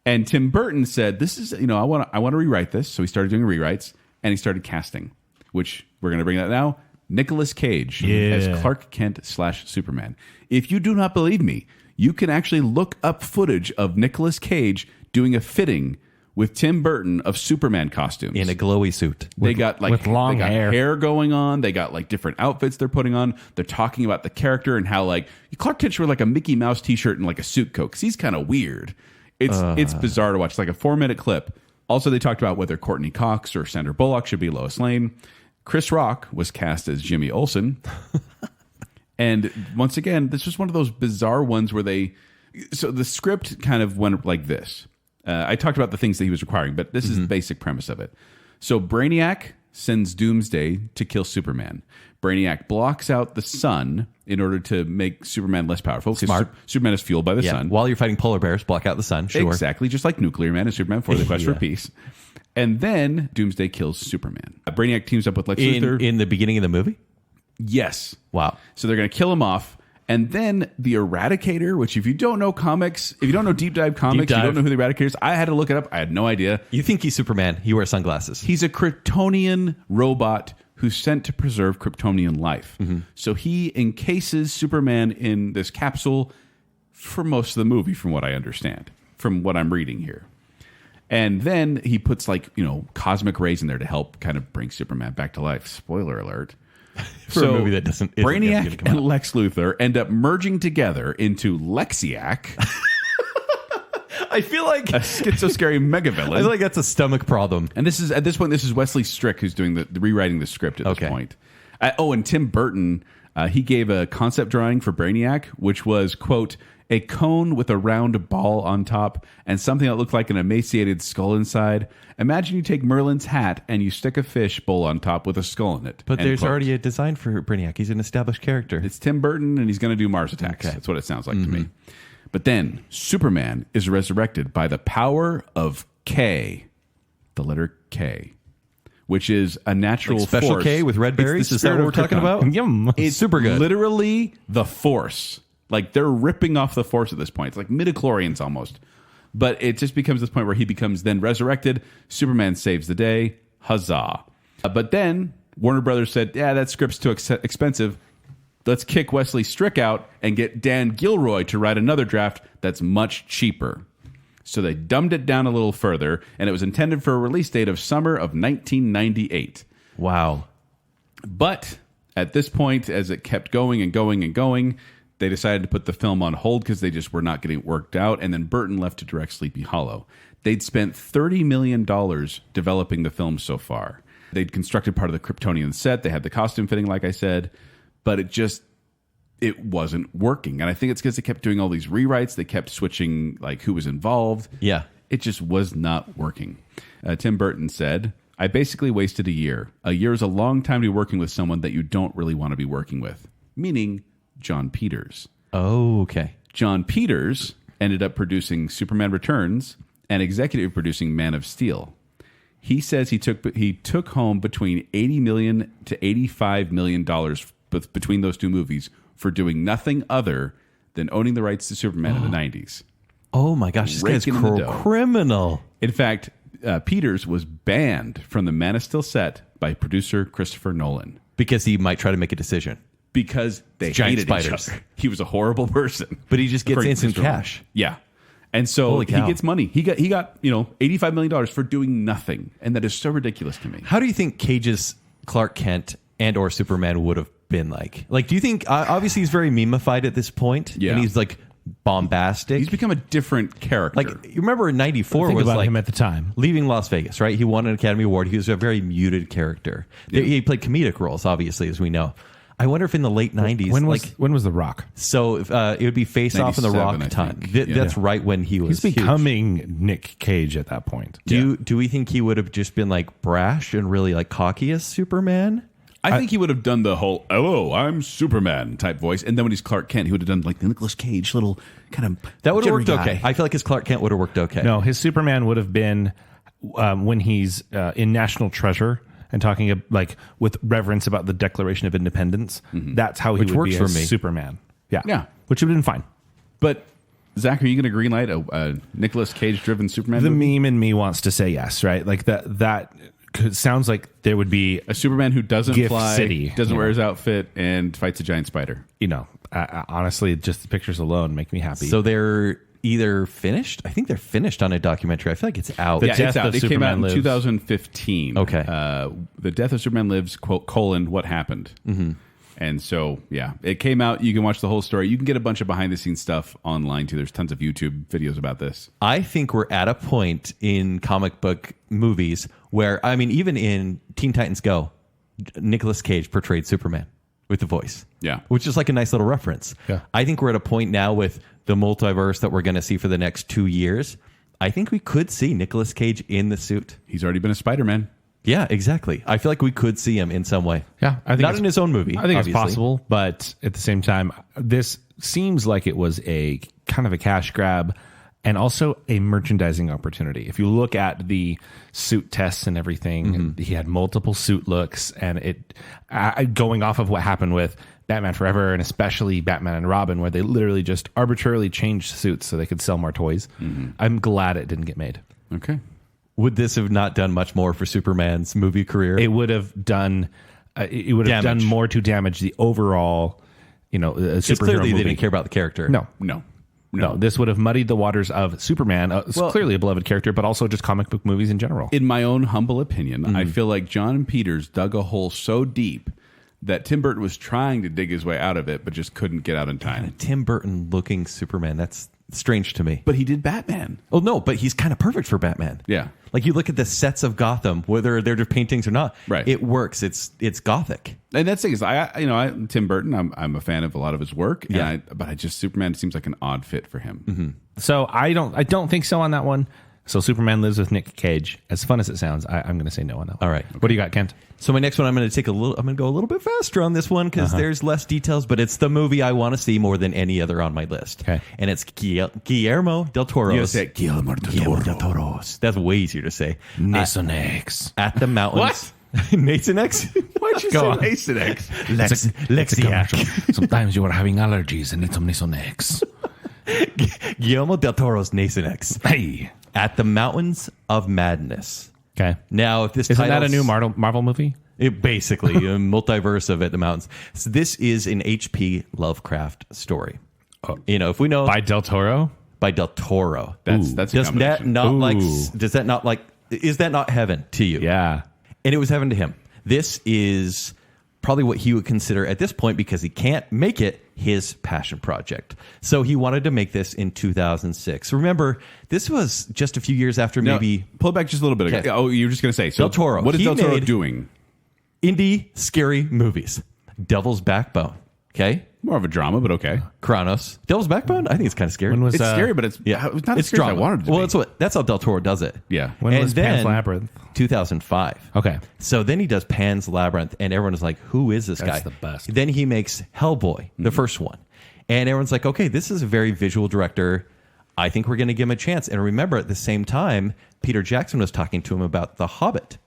And Tim Burton said, this is, I want to rewrite this. So he started doing rewrites, and he started casting, which we're going to bring that now. Nicolas Cage as Clark Kent / Superman. If you do not believe me, you can actually look up footage of Nicolas Cage doing a fitting with Tim Burton of Superman costumes. In a glowy suit. They got with long they got hair. going on. They got like different outfits they're putting on. They're talking about the character and how like Clark Kent should wear like a Mickey Mouse t-shirt and like a suit coat because he's kind of weird. It's bizarre to watch. It's like a 4-minute clip. Also, they talked about whether Courtney Cox or Sandra Bullock should be Lois Lane. Chris Rock was cast as Jimmy Olsen. And once again, this was one of those bizarre ones where so the script kind of went like this. I talked about the things that he was requiring, but this is the basic premise of it. So Brainiac sends Doomsday to kill Superman. Brainiac blocks out the sun in order to make Superman less powerful. Smart. Superman is fueled by the sun. While you're fighting polar bears, block out the sun. Sure. Exactly, just like Nuclear Man and Superman for the Quest for Peace. And then Doomsday kills Superman. Brainiac teams up with Lex Luthor. In the beginning of the movie? Yes. Wow. So they're going to kill him off. And then the Eradicator, which if you don't know comics, if you don't know Deep Dive comics, you don't know who the Eradicator is. I had to look it up. I had no idea. You think he's Superman. He wears sunglasses. He's a Kryptonian robot who's sent to preserve Kryptonian life. So he encases Superman in this capsule for most of the movie, from what I understand, from what I'm reading here. And then he puts cosmic rays in there to help kind of bring Superman back to life. Spoiler alert. For a movie that isn't Brainiac gonna come and out. Lex Luthor end up merging together into Lexiac, I feel like a schizoscary megavillain. I feel like that's a stomach problem. And this is at this point, this is Wesley Strick who's doing the rewriting the script at this point. And Tim Burton, he gave a concept drawing for Brainiac, which was, quote, a cone with a round ball on top and something that looked like an emaciated skull inside. Imagine you take Merlin's hat and you stick a fish bowl on top with a skull in it. But End there's quote. already a design for Brainiac. He's an established character. It's Tim Burton, and he's going to do Mars attacks. Okay. That's what it sounds like to me. But then Superman is resurrected by the power of K, the letter K, which is a natural Like Special force. K with red It's the berries? Is that spirit what we're of talking Krypton. about? Yum. It's super good. Literally the Force. Like they're ripping off the Force at this point. It's like midichlorians almost. But it just becomes this point where he becomes then resurrected. Superman saves the day. Huzzah. But then Warner Brothers said, yeah, that script's too expensive. Let's kick Wesley Strick out and get Dan Gilroy to write another draft that's much cheaper. So they dumbed it down a little further, and it was intended for a release date of summer of 1998. Wow. But at this point, as it kept going and going and going, they decided to put the film on hold because they just were not getting it worked out. And then Burton left to direct Sleepy Hollow. They'd spent $30 million developing the film so far. They'd constructed part of the Kryptonian set. They had the costume fitting, like I said. But it wasn't working. And I think it's because they kept doing all these rewrites. They kept switching like who was involved. Yeah. It just was not working. Tim Burton said, I basically wasted a year. A year is a long time to be working with someone that you don't really want to be working with. Meaning John Peters. Oh, okay. John Peters ended up producing Superman Returns and executive producing Man of Steel. He says he took home between $80 million to $85 million between those two movies for doing nothing other than owning the rights to Superman in the 90s. Oh my gosh, this guy's Raking in the dough. criminal. In fact, Peters was banned from the Man of Steel set by producer Christopher Nolan Because he might try to make a decision. because they Giant hated spiders. each other. He was a horrible person. But he just gets According to instant Christopher Nolan. cash. Yeah. And so Holy he cow. gets money. He got $85 million for doing nothing. And that is so ridiculous to me. How do you think Cage's Clark Kent and or Superman would have been like? Like, do you think, obviously he's very memeified at this point. Yeah. And he's like bombastic. He's become a different character. Like, you remember in 94 Think was about like him at the time. leaving Las Vegas, right? He won an Academy Award. He was a very muted character. He played comedic roles, obviously, as we know. I wonder if in the late 90s, When was The Rock? so it would be Face Off in the 97, Rock I time. think. That's right when he was He's huge. becoming Nick Cage at that point. Do we think he would have just been like brash and really like cocky as Superman? I think he would have done the whole, hello, I'm Superman type voice. And then when he's Clark Kent, he would have done like the Nicolas Cage little kind of. That would have worked jittery okay. guy. I feel like his Clark Kent would have worked okay. No, his Superman would have been when he's in National Treasure and talking like with reverence about the Declaration of Independence. That's how he Which would works be for as me. Superman. Yeah. Yeah. Which would have been fine. But, Zach, are you going to greenlight a Nicolas Cage driven Superman The movie? meme in me wants to say yes, right? Like that sounds like there would be, A Superman who doesn't Gift fly, City, doesn't you wear know. his outfit, and fights a giant spider. honestly, just the pictures alone make me happy. So they're either finished. I think they're finished on a documentary. I feel like it's out. The Yeah, Death it's out. of It came Superman out in Lives. 2015. Okay. The Death of Superman Lives, quote, what happened. Mm-hmm. And so, yeah, it came out. You can watch the whole story. You can get a bunch of behind-the-scenes stuff online, too. There's tons of YouTube videos about this. I think we're at a point in comic book movies where, I mean, even in Teen Titans Go, Nicolas Cage portrayed Superman with the voice. Yeah. Which is like a nice little reference. Yeah. I think we're at a point now with the multiverse that we're going to see for the next 2 years. I think we could see Nicolas Cage in the suit. He's already been a Spider-Man. Yeah, exactly. I feel like we could see him in some way. Yeah, I think not it's- in his own movie. I think obviously. it's possible, but at the same time, this seems like it was a kind of a cash grab and also a merchandising opportunity. If you look at the suit tests and everything, he had multiple suit looks, and it going off of what happened with Batman Forever and especially Batman and Robin, where they literally just arbitrarily changed suits so they could sell more toys. I'm glad it didn't get made. Okay. Would this have not done much more for Superman's movie career? It would have done. It would have Damage. done more to damage the overall, Because superhero clearly movie. they didn't care about the character. No, this would have muddied the waters of Superman. It's clearly a beloved character, but also just comic book movies in general. In my own humble opinion, I feel like John Peters dug a hole so deep that Tim Burton was trying to dig his way out of it, but just couldn't get out in time. A Tim Burton looking Superman. That's strange to me. But he did Batman. Oh, no, but he's kind of perfect for Batman. Yeah. Like you look at the sets of Gotham, whether they're just paintings or not, Right. it works. It's gothic. And that's the thing is, Tim Burton, I'm a fan of a lot of his work. Yeah. But Superman seems like an odd fit for him. So I don't think so on that one. So Superman Lives with Nick Cage. As fun as it sounds, I'm going to say no on that one. All right. What do you got, Kent? So my next one, I'm going to go a little bit faster on this one because there's less details, but it's the movie I want to see more than any other on my list. Okay. And it's Guillermo del Toro's. You say Guillermo del Toro. That's way easier to say. Nason X. At the mountains. Nathan X? Why'd you Go on. say Mason X? Lexiac. Sometimes you are having allergies and need some Nason X. Guillermo del Toro's Nathan X. Hey. At the Mountains of Madness. Okay. Now, if this Isn't that a title's- new Marvel movie? It basically a multiverse of At the Mountains. So this is an H.P. Lovecraft story. If we know By Del Toro? by Del Toro, That's a does combination. that not like? Ooh. Does that not like? Is that not heaven to you? Yeah. And it was heaven to him. This is probably what he would consider at this point, because he can't make it, his passion project. So he wanted to make this in 2006. Remember, this was just a few years after maybe Pull it back just a little bit. Okay. Oh, you were just going to say. So Del Toro. What is He Del Toro made- doing? indie scary movies. Devil's Backbone. Okay. More of a drama, but okay. Kronos. Devil's Backbone? I think it's kind of scary. When was It's scary, but it's Yeah, it's not as it's scary as I drama. wanted it to Well, be. that's how Del Toro does it. Yeah. When was Pan's Labyrinth? 2005. Okay. So then he does Pan's Labyrinth, and everyone is like, "Who is this That's guy?" the best. Then he makes Hellboy, the first one, and everyone's like, "Okay, this is a very visual director. I think we're going to give him a chance." And remember, at the same time, Peter Jackson was talking to him about The Hobbit.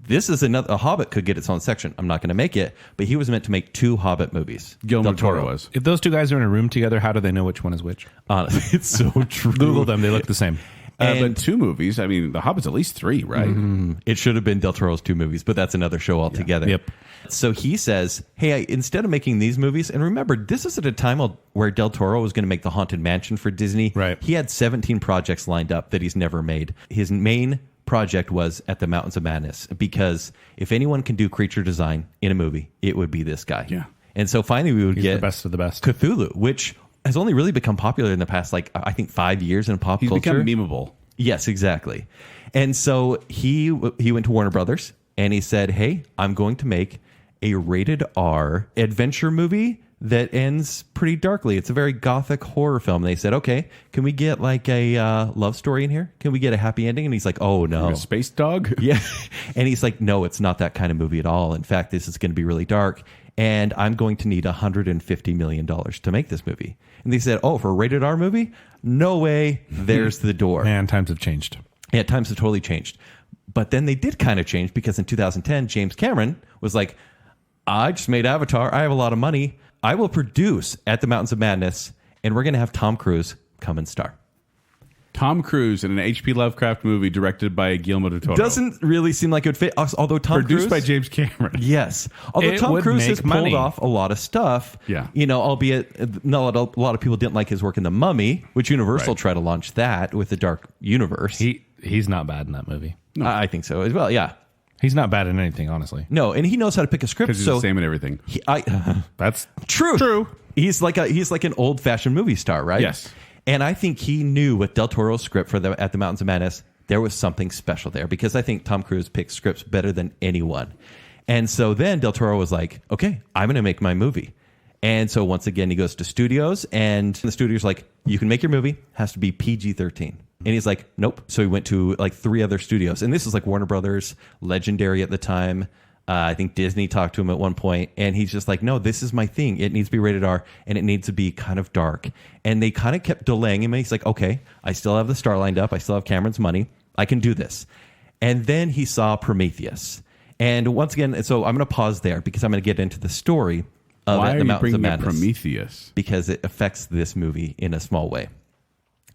this is a Hobbit could get its own section. I'm not going to make it, but he was meant to make 2 Hobbit movies. Guillermo del Toro was. If those two guys are in a room together, how do they know which one is which? Honestly, it's so true. Google them; they look the same. But 2 movies. I mean, The Hobbit's at least 3, right? It should have been Del Toro's 2 movies, but that's another show altogether. Yep. So he says, hey, instead of making these movies, and remember, this is at a time where Del Toro was going to make the Haunted Mansion for Disney. Right. He had 17 projects lined up that he's never made. His main project was At the Mountains of Madness, because if anyone can do creature design in a movie, it would be this guy. Yeah. And so finally we would get the best of the best. Cthulhu, which has only really become popular in the past, I think 5 years in pop He's culture. become memeable. Yes, exactly. And so he went to Warner Brothers and he said, hey, I'm going to make a rated R adventure movie that ends pretty darkly. It's a very gothic horror film. They said, okay, can we get like a love story in here? Can we get a happy ending? And he's like, oh, no. A space dog? Yeah. And he's like, no, it's not that kind of movie at all. In fact, this is going to be really dark. And I'm going to need $150 million to make this movie. And they said, oh, for a rated R movie? No way. There's the door. Man, times have changed. Yeah, times have totally changed. But then they did kind of change, because in 2010, James Cameron was like, I just made Avatar. I have a lot of money. I will produce At the Mountains of Madness, and we're going to have Tom Cruise come and star. Tom Cruise in an H.P. Lovecraft movie directed by Guillermo del Toro. Doesn't really seem like it would fit. Although Tom Produced Cruise, by James Cameron. yes. Although It Tom would Cruise make has pulled money. off a lot of stuff. Yeah. You know, albeit not a lot of people didn't like his work in The Mummy, which Universal Right. tried to launch that with the Dark Universe. He's not bad in that movie. I think so as well. Yeah. He's not bad in anything, honestly. No, and he knows how to pick a script. Because he's the same in everything. That's True. He's like an old fashioned movie star, right? Yes. And I think he knew with Del Toro's script for At the Mountains of Madness, there was something special there, because I think Tom Cruise picks scripts better than anyone. And so then Del Toro was like, okay, I'm going to make my movie. And so once again, he goes to studios, and the studio's like, you can make your movie, has to be PG-13. And he's like, nope. So he went to like 3 other studios. And this is like Warner Brothers, Legendary at the time. I think Disney talked to him at one point, and he's just like, no, this is my thing. It needs to be rated R, and it needs to be kind of dark. And they kind of kept delaying him. And he's like, okay, I still have the star lined up. I still have Cameron's money. I can do this. And then he saw Prometheus. And once again, so I'm going to pause there, because I'm going to get into the story of Why At are the you Mountains of bringing up Madness. Prometheus? Because it affects this movie in a small way.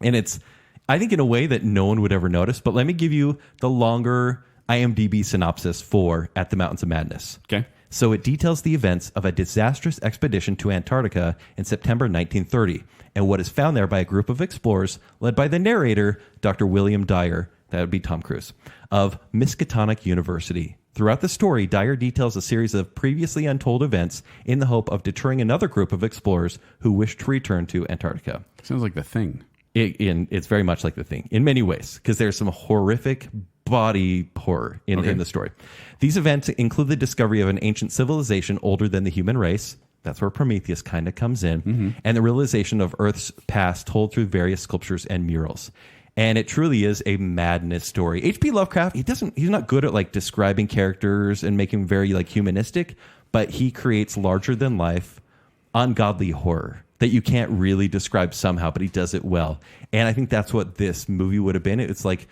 And it's, I think, in a way that no one would ever notice. But let me give you the longer IMDb synopsis for At the Mountains of Madness. Okay. So it details the events of a disastrous expedition to Antarctica in September 1930, and what is found there by a group of explorers led by the narrator, Dr. William Dyer, that would be Tom Cruise, of Miskatonic University. Throughout the story, Dyer details a series of previously untold events in the hope of deterring another group of explorers who wish to return to Antarctica. Sounds like The Thing. It's very much like The Thing in many ways, because there's some horrific body horror in the story. These events include the discovery of an ancient civilization older than the human race. That's where Prometheus kind of comes in. And the realization of Earth's past told through various sculptures and murals. And it truly is a madness story. H.P. Lovecraft, he's not good at like describing characters and making them very like humanistic, but he creates larger than life, ungodly horror that you can't really describe somehow, but he does it well. And I think that's what this movie would have been. It's like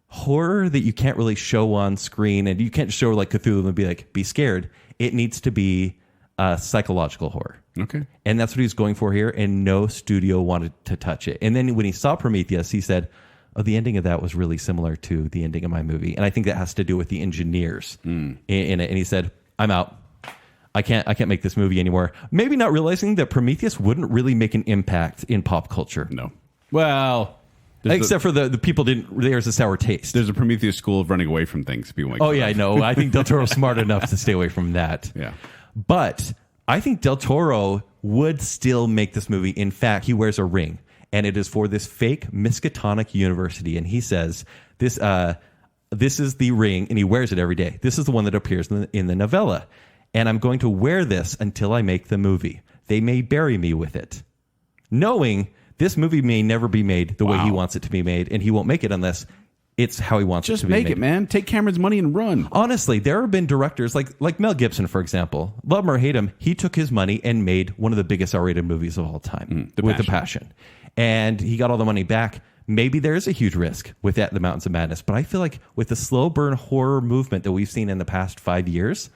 horror that you can't really show on screen, and you can't show like Cthulhu and be like, be scared. It needs to be psychological horror. Okay. And that's what he's going for here, and no studio wanted to touch it. And then when he saw Prometheus, he said, oh, the ending of that was really similar to the ending of my movie. And I think that has to do with the engineers in it. And he said, I'm out. I can't make this movie anymore. Maybe not realizing that Prometheus wouldn't really make an impact in pop culture. No. Well, Except for the people there's a sour taste. there's a Prometheus school of running away from things. People make Oh, fun yeah, of. I know. I think Del Toro's smart enough to stay away from that. Yeah. But I think Del Toro would still make this movie. In fact, he wears a ring, and it is for this fake Miskatonic University. And he says, this is the ring, and he wears it every day. This is the one that appears in the novella. And I'm going to wear this until I make the movie. They may bury me with it, knowing this movie may never be made the way he wants it to be made, and he won't make it unless it's how he wants it to be made. Just make it, man. Take Cameron's money and run. Honestly, there have been directors like Mel Gibson, for example. Love him or hate him, he took his money and made one of the biggest R-rated movies of all time with The Passion. And he got all the money back, maybe there is a huge risk with the Mountains of Madness. But I feel like with the slow burn horror movement that we've seen in the past 5 years,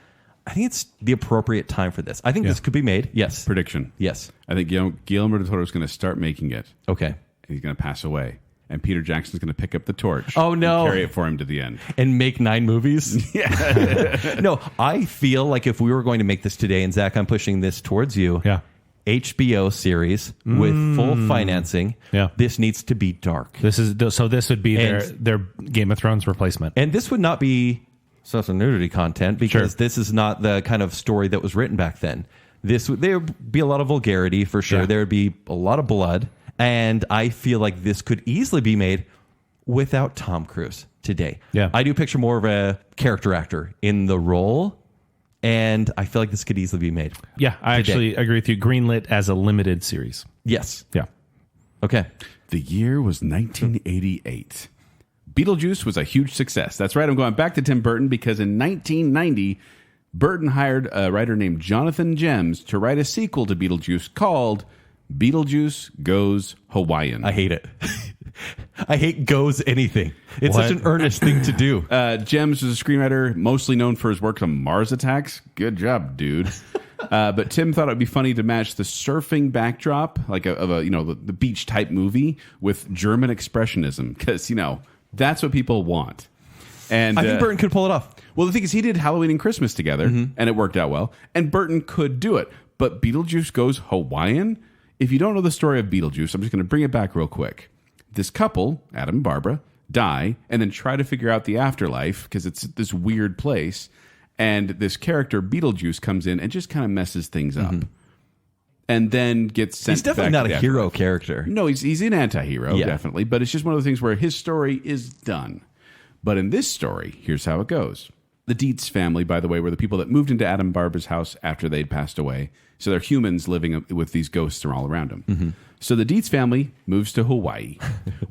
I think it's the appropriate time for this. I think this could be made. Yes. Prediction. Yes. I think Guillermo del Toro is going to start making it. Okay. And he's going to pass away. And Peter Jackson's going to pick up the torch. Oh, no. And carry it for him to the end. And make 9 movies? Yeah. No, I feel like if we were going to make this today, and Zach, I'm pushing this towards you. Yeah. HBO series with full financing. Yeah. This needs to be dark. This would be their Game of Thrones replacement. And this would not be sex and nudity content because this is not the kind of story that was written back then. There would be a lot of vulgarity for sure. Yeah. There would be a lot of blood. And I feel like this could easily be made without Tom Cruise today. Yeah. I do picture more of a character actor in the role. And I feel like this could easily be made. Yeah, I actually agree with you. Greenlit as a limited series. Yes. Yeah. Okay. The year was 1988. Beetlejuice was a huge success. That's right. I'm going back to Tim Burton because in 1990, Burton hired a writer named Jonathan Gems to write a sequel to Beetlejuice called Beetlejuice Goes Hawaiian. I hate it. I hate goes anything. It's such an earnest thing to do. Gems is a screenwriter mostly known for his work on Mars Attacks. Good job, dude. But Tim thought it would be funny to match the surfing backdrop, like the beach type movie, with German expressionism, because that's what people want. And I think Burton could pull it off. Well, the thing is, he did Halloween and Christmas together, and it worked out well. And Burton could do it. But Beetlejuice Goes Hawaiian? If you don't know the story of Beetlejuice, I'm just going to bring it back real quick. This couple, Adam and Barbara, die and then try to figure out the afterlife because it's this weird place. And this character, Beetlejuice, comes in and just kind of messes things up. And then gets sent He's definitely back not to a the hero afterlife. character. No, he's an anti-hero, Yeah. definitely. But it's just one of the things where his story is done. But in this story, here's how it goes. The Dietz family, by the way, were the people that moved into Adam and Barbara's house after they'd passed away. So they're humans living with these ghosts all around them. So the Dietz family moves to Hawaii,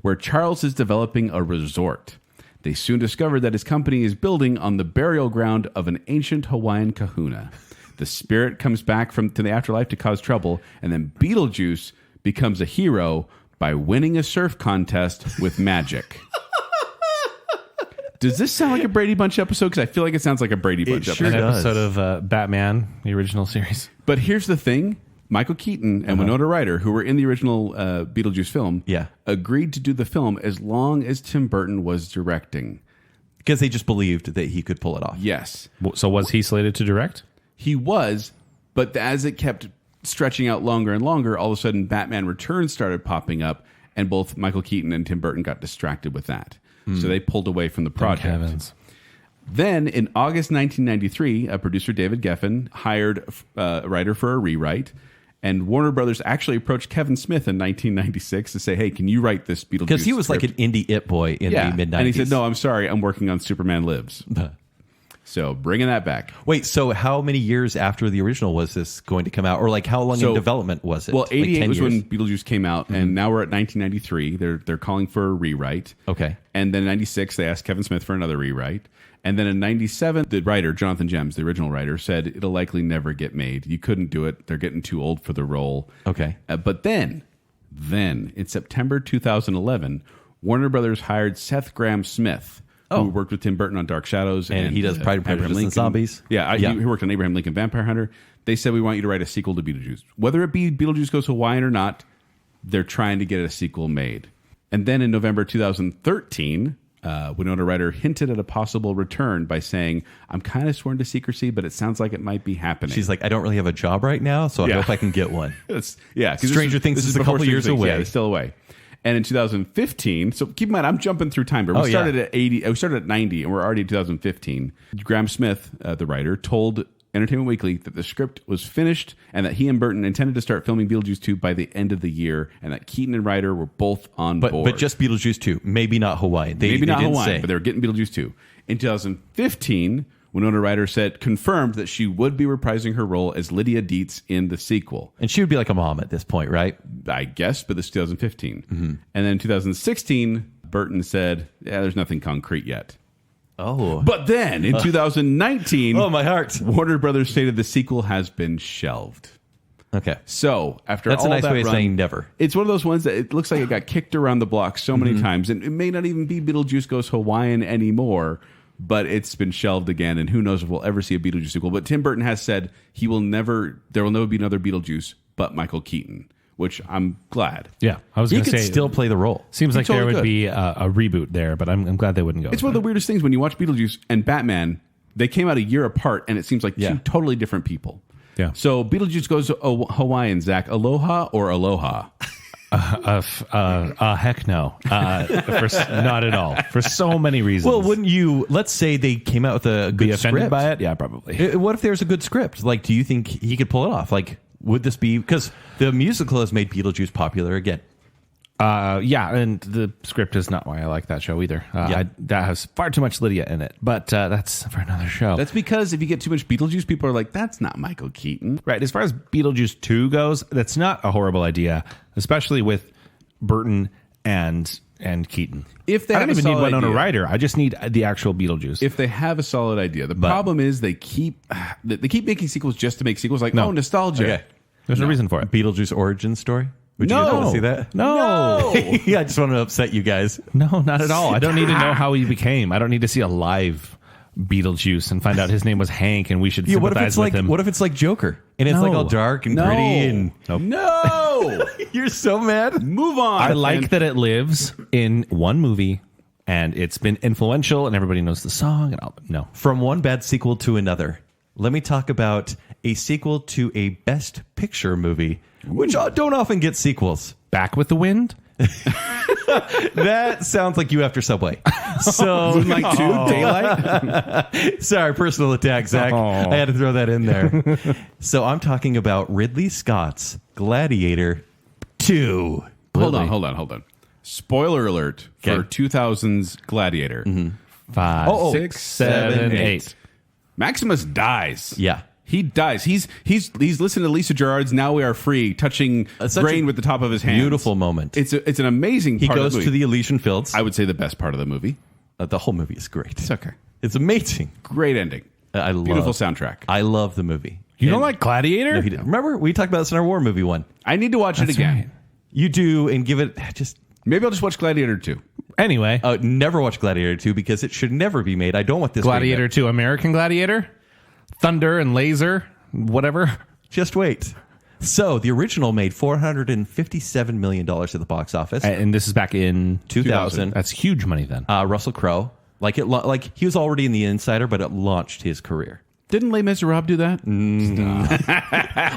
where Charles is developing a resort. They soon discover that his company is building on the burial ground of an ancient Hawaiian kahuna. The spirit comes back to the afterlife to cause trouble, and then Beetlejuice becomes a hero by winning a surf contest with magic. Does this sound like a Brady Bunch episode? Because I feel like it sounds like a Brady Bunch sure episode. An does. episode of Batman, the original series. But here's the thing. Michael Keaton and Winona Ryder, who were in the original Beetlejuice film, agreed to do the film as long as Tim Burton was directing. Because they just believed that he could pull it off. Yes. So was he slated to direct? He was, but as it kept stretching out longer and longer, all of a sudden Batman Returns started popping up, and both Michael Keaton and Tim Burton got distracted with that. So they pulled away from the project. Heavens. Then, in August 1993, producer David Geffen hired a writer for a rewrite, and Warner Brothers actually approached Kevin Smith in 1996 to say, hey, can you write this Beetlejuice Because he was script? like an indie it boy in the mid-90s. And he said, no, I'm sorry, I'm working on Superman Lives. So, bringing that back. Wait, so how many years after the original was this going to come out? Or like how long in development was it? Well, Like 88 10 was years? when Beetlejuice came out, and now we're at 1993. They're calling for a rewrite. Okay. And then in 96, they asked Kevin Smith for another rewrite. And then in 97, the writer, Jonathan Gems, the original writer, said it'll likely never get made. You couldn't do it. They're getting too old for the role. Okay. But then, in September 2011, Warner Brothers hired Seth Grahame-Smith, who worked with Tim Burton on Dark Shadows. And he does Pride and Abraham Prejudice and Lincoln. Zombies. Yeah, he worked on Abraham Lincoln Vampire Hunter. They said, we want you to write a sequel to Beetlejuice. Whether it be Beetlejuice Goes Hawaiian or not, they're trying to get a sequel made. And then in November 2013, Winona Ryder hinted at a possible return by saying, I'm kind of sworn to secrecy, but it sounds like it might be happening. She's like, I don't really have a job right now, so I hope I can get one. Stranger Things is a before couple Stranger years Things. away. Yeah, it's still away. And in 2015, so keep in mind, I'm jumping through time, but we started at 80. We started at 90, and we're already in 2015. Graham Smith, the writer, told Entertainment Weekly that the script was finished and that he and Burton intended to start filming Beetlejuice 2 by the end of the year, and that Keaton and Ryder were both on board. But just Beetlejuice 2, maybe not Hawaiian. They not didn't Hawaiian, say. but they were getting Beetlejuice 2. In 2015, Winona Ryder confirmed that she would be reprising her role as Lydia Dietz in the sequel. And she would be like a mom at this point, right? I guess, but this is 2015. And then in 2016, Burton said, yeah, there's nothing concrete yet. Oh. But then in 2019, Oh, my heart. Warner Brothers stated the sequel has been shelved. Okay. So after That's all a nice that way of run, saying never. It's one of those ones that it looks like it got kicked around the block so many times, and it may not even be Beetlejuice Goes Hawaiian anymore, but it's been shelved again, and who knows if we'll ever see a Beetlejuice sequel. But Tim Burton has said there will never be another Beetlejuice but Michael Keaton, which I'm glad. Yeah, I was He going to could say, still play the role. seems like totally there would could. be a reboot there, but I'm glad they wouldn't go. It's one of the weirdest things when you watch Beetlejuice and Batman. They came out a year apart, and it seems like two totally different people. Yeah. So Beetlejuice Goes Hawaiian, Zach. Aloha or aloha? Heck no. Not at all. For so many reasons. Well, wouldn't you? Let's say they came out with a good be offended script. by it? Yeah, probably. What if there's a good script? Like, do you think he could pull it off? Like, would this be because the musical has made Beetlejuice popular again? Yeah, and the script is not why I like that show either. That has far too much Lydia in it, but that's for another show. That's because if you get too much Beetlejuice, people are like, that's not Michael Keaton. Right. As far as Beetlejuice 2 goes, that's not a horrible idea, especially with Burton and Keaton. If they I have don't a even need solid Winona idea. Ryder. I just need the actual Beetlejuice. If they have a solid idea. The problem is they keep making sequels just to make sequels. Like, oh, nostalgia. Okay. There's no reason for it. Beetlejuice origin story. Would you No. guys want to see that? No. Yeah, I just want to upset you guys. No, not at all. I don't need to know how he became. I don't need to see a live Beetlejuice and find out his name was Hank and we should Yeah, what if sympathize it's with like him. what if it's like Joker and it's like all dark and gritty and No. you're so mad? Move on. I like that it lives in one movie and it's been influential and everybody knows the song and all. No. From one bad sequel to another, let me talk about a sequel to a Best Picture movie, which don't often get sequels. Back with the Wind? That sounds like you after Subway. So, Moonlight 2, Daylight. sorry, personal attack, Zach. I had to throw that in there. So I'm talking about Ridley Scott's Gladiator 2. Hold on. Spoiler alert for 2000's Gladiator. 5, 6, 7, 8. Maximus dies. Yeah. He dies. He's listening to Lisa Gerrard's "Now We Are Free," touching Such grain a with the top of his hands. Beautiful moment. It's an amazing He part goes of the to movie. the Elysian Fields. I would say the best part of the movie. The whole movie is great. It's okay. It's amazing. Great ending. Beautiful soundtrack. I love the movie. You don't like Gladiator? No, he didn't. Remember, we talked about this in our war movie one. I need to watch it again. right. You do, and give it just... Maybe I'll just watch Gladiator 2. Anyway, never watch Gladiator 2 because it should never be made. I don't want this Gladiator 2, American Gladiator? Thunder and Laser? Whatever. Just wait. So, the original made $457 million at the box office. And this is back in 2000. That's huge money then. Russell Crowe. Like he was already in The Insider, but it launched his career. Didn't Les Miserables do that?